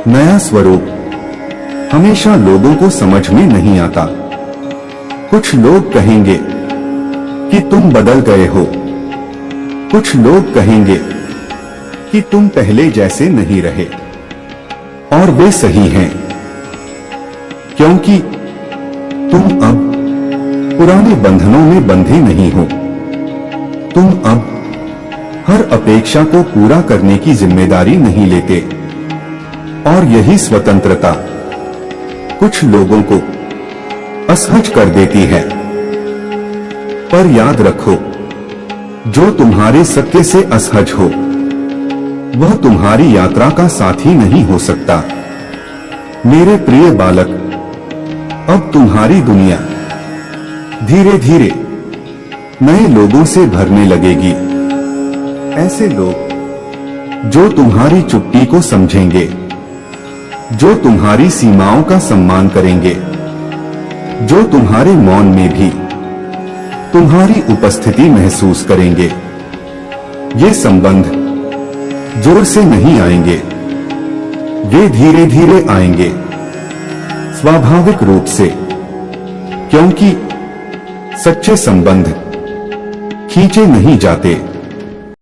नया स्वरूप हमेशा लोगों को समझ में नहीं आता। कुछ लोग कहेंगे कि तुम बदल गए हो, कुछ लोग कहेंगे कि तुम पहले जैसे नहीं रहे, और वे सही हैं, क्योंकि तुम अब पुराने बंधनों में बंधे नहीं हो। तुम अब हर अपेक्षा को पूरा करने की जिम्मेदारी नहीं लेते, और यही स्वतंत्रता कुछ लोगों को असहज कर देती है। पर याद रखो, जो तुम्हारे सत्य से असहज हो वह तुम्हारी यात्रा का साथी नहीं हो सकता। मेरे प्रिय बालक, अब तुम्हारी दुनिया धीरे धीरे नए लोगों से भरने लगेगी। ऐसे लोग जो तुम्हारी चुप्पी को समझेंगे, जो तुम्हारी सीमाओं का सम्मान करेंगे, जो तुम्हारे मौन में भी तुम्हारी उपस्थिति महसूस करेंगे। ये संबंध जोर से नहीं आएंगे, वे धीरे धीरे आएंगे, स्वाभाविक रूप से, क्योंकि सच्चे संबंध खींचे नहीं जाते।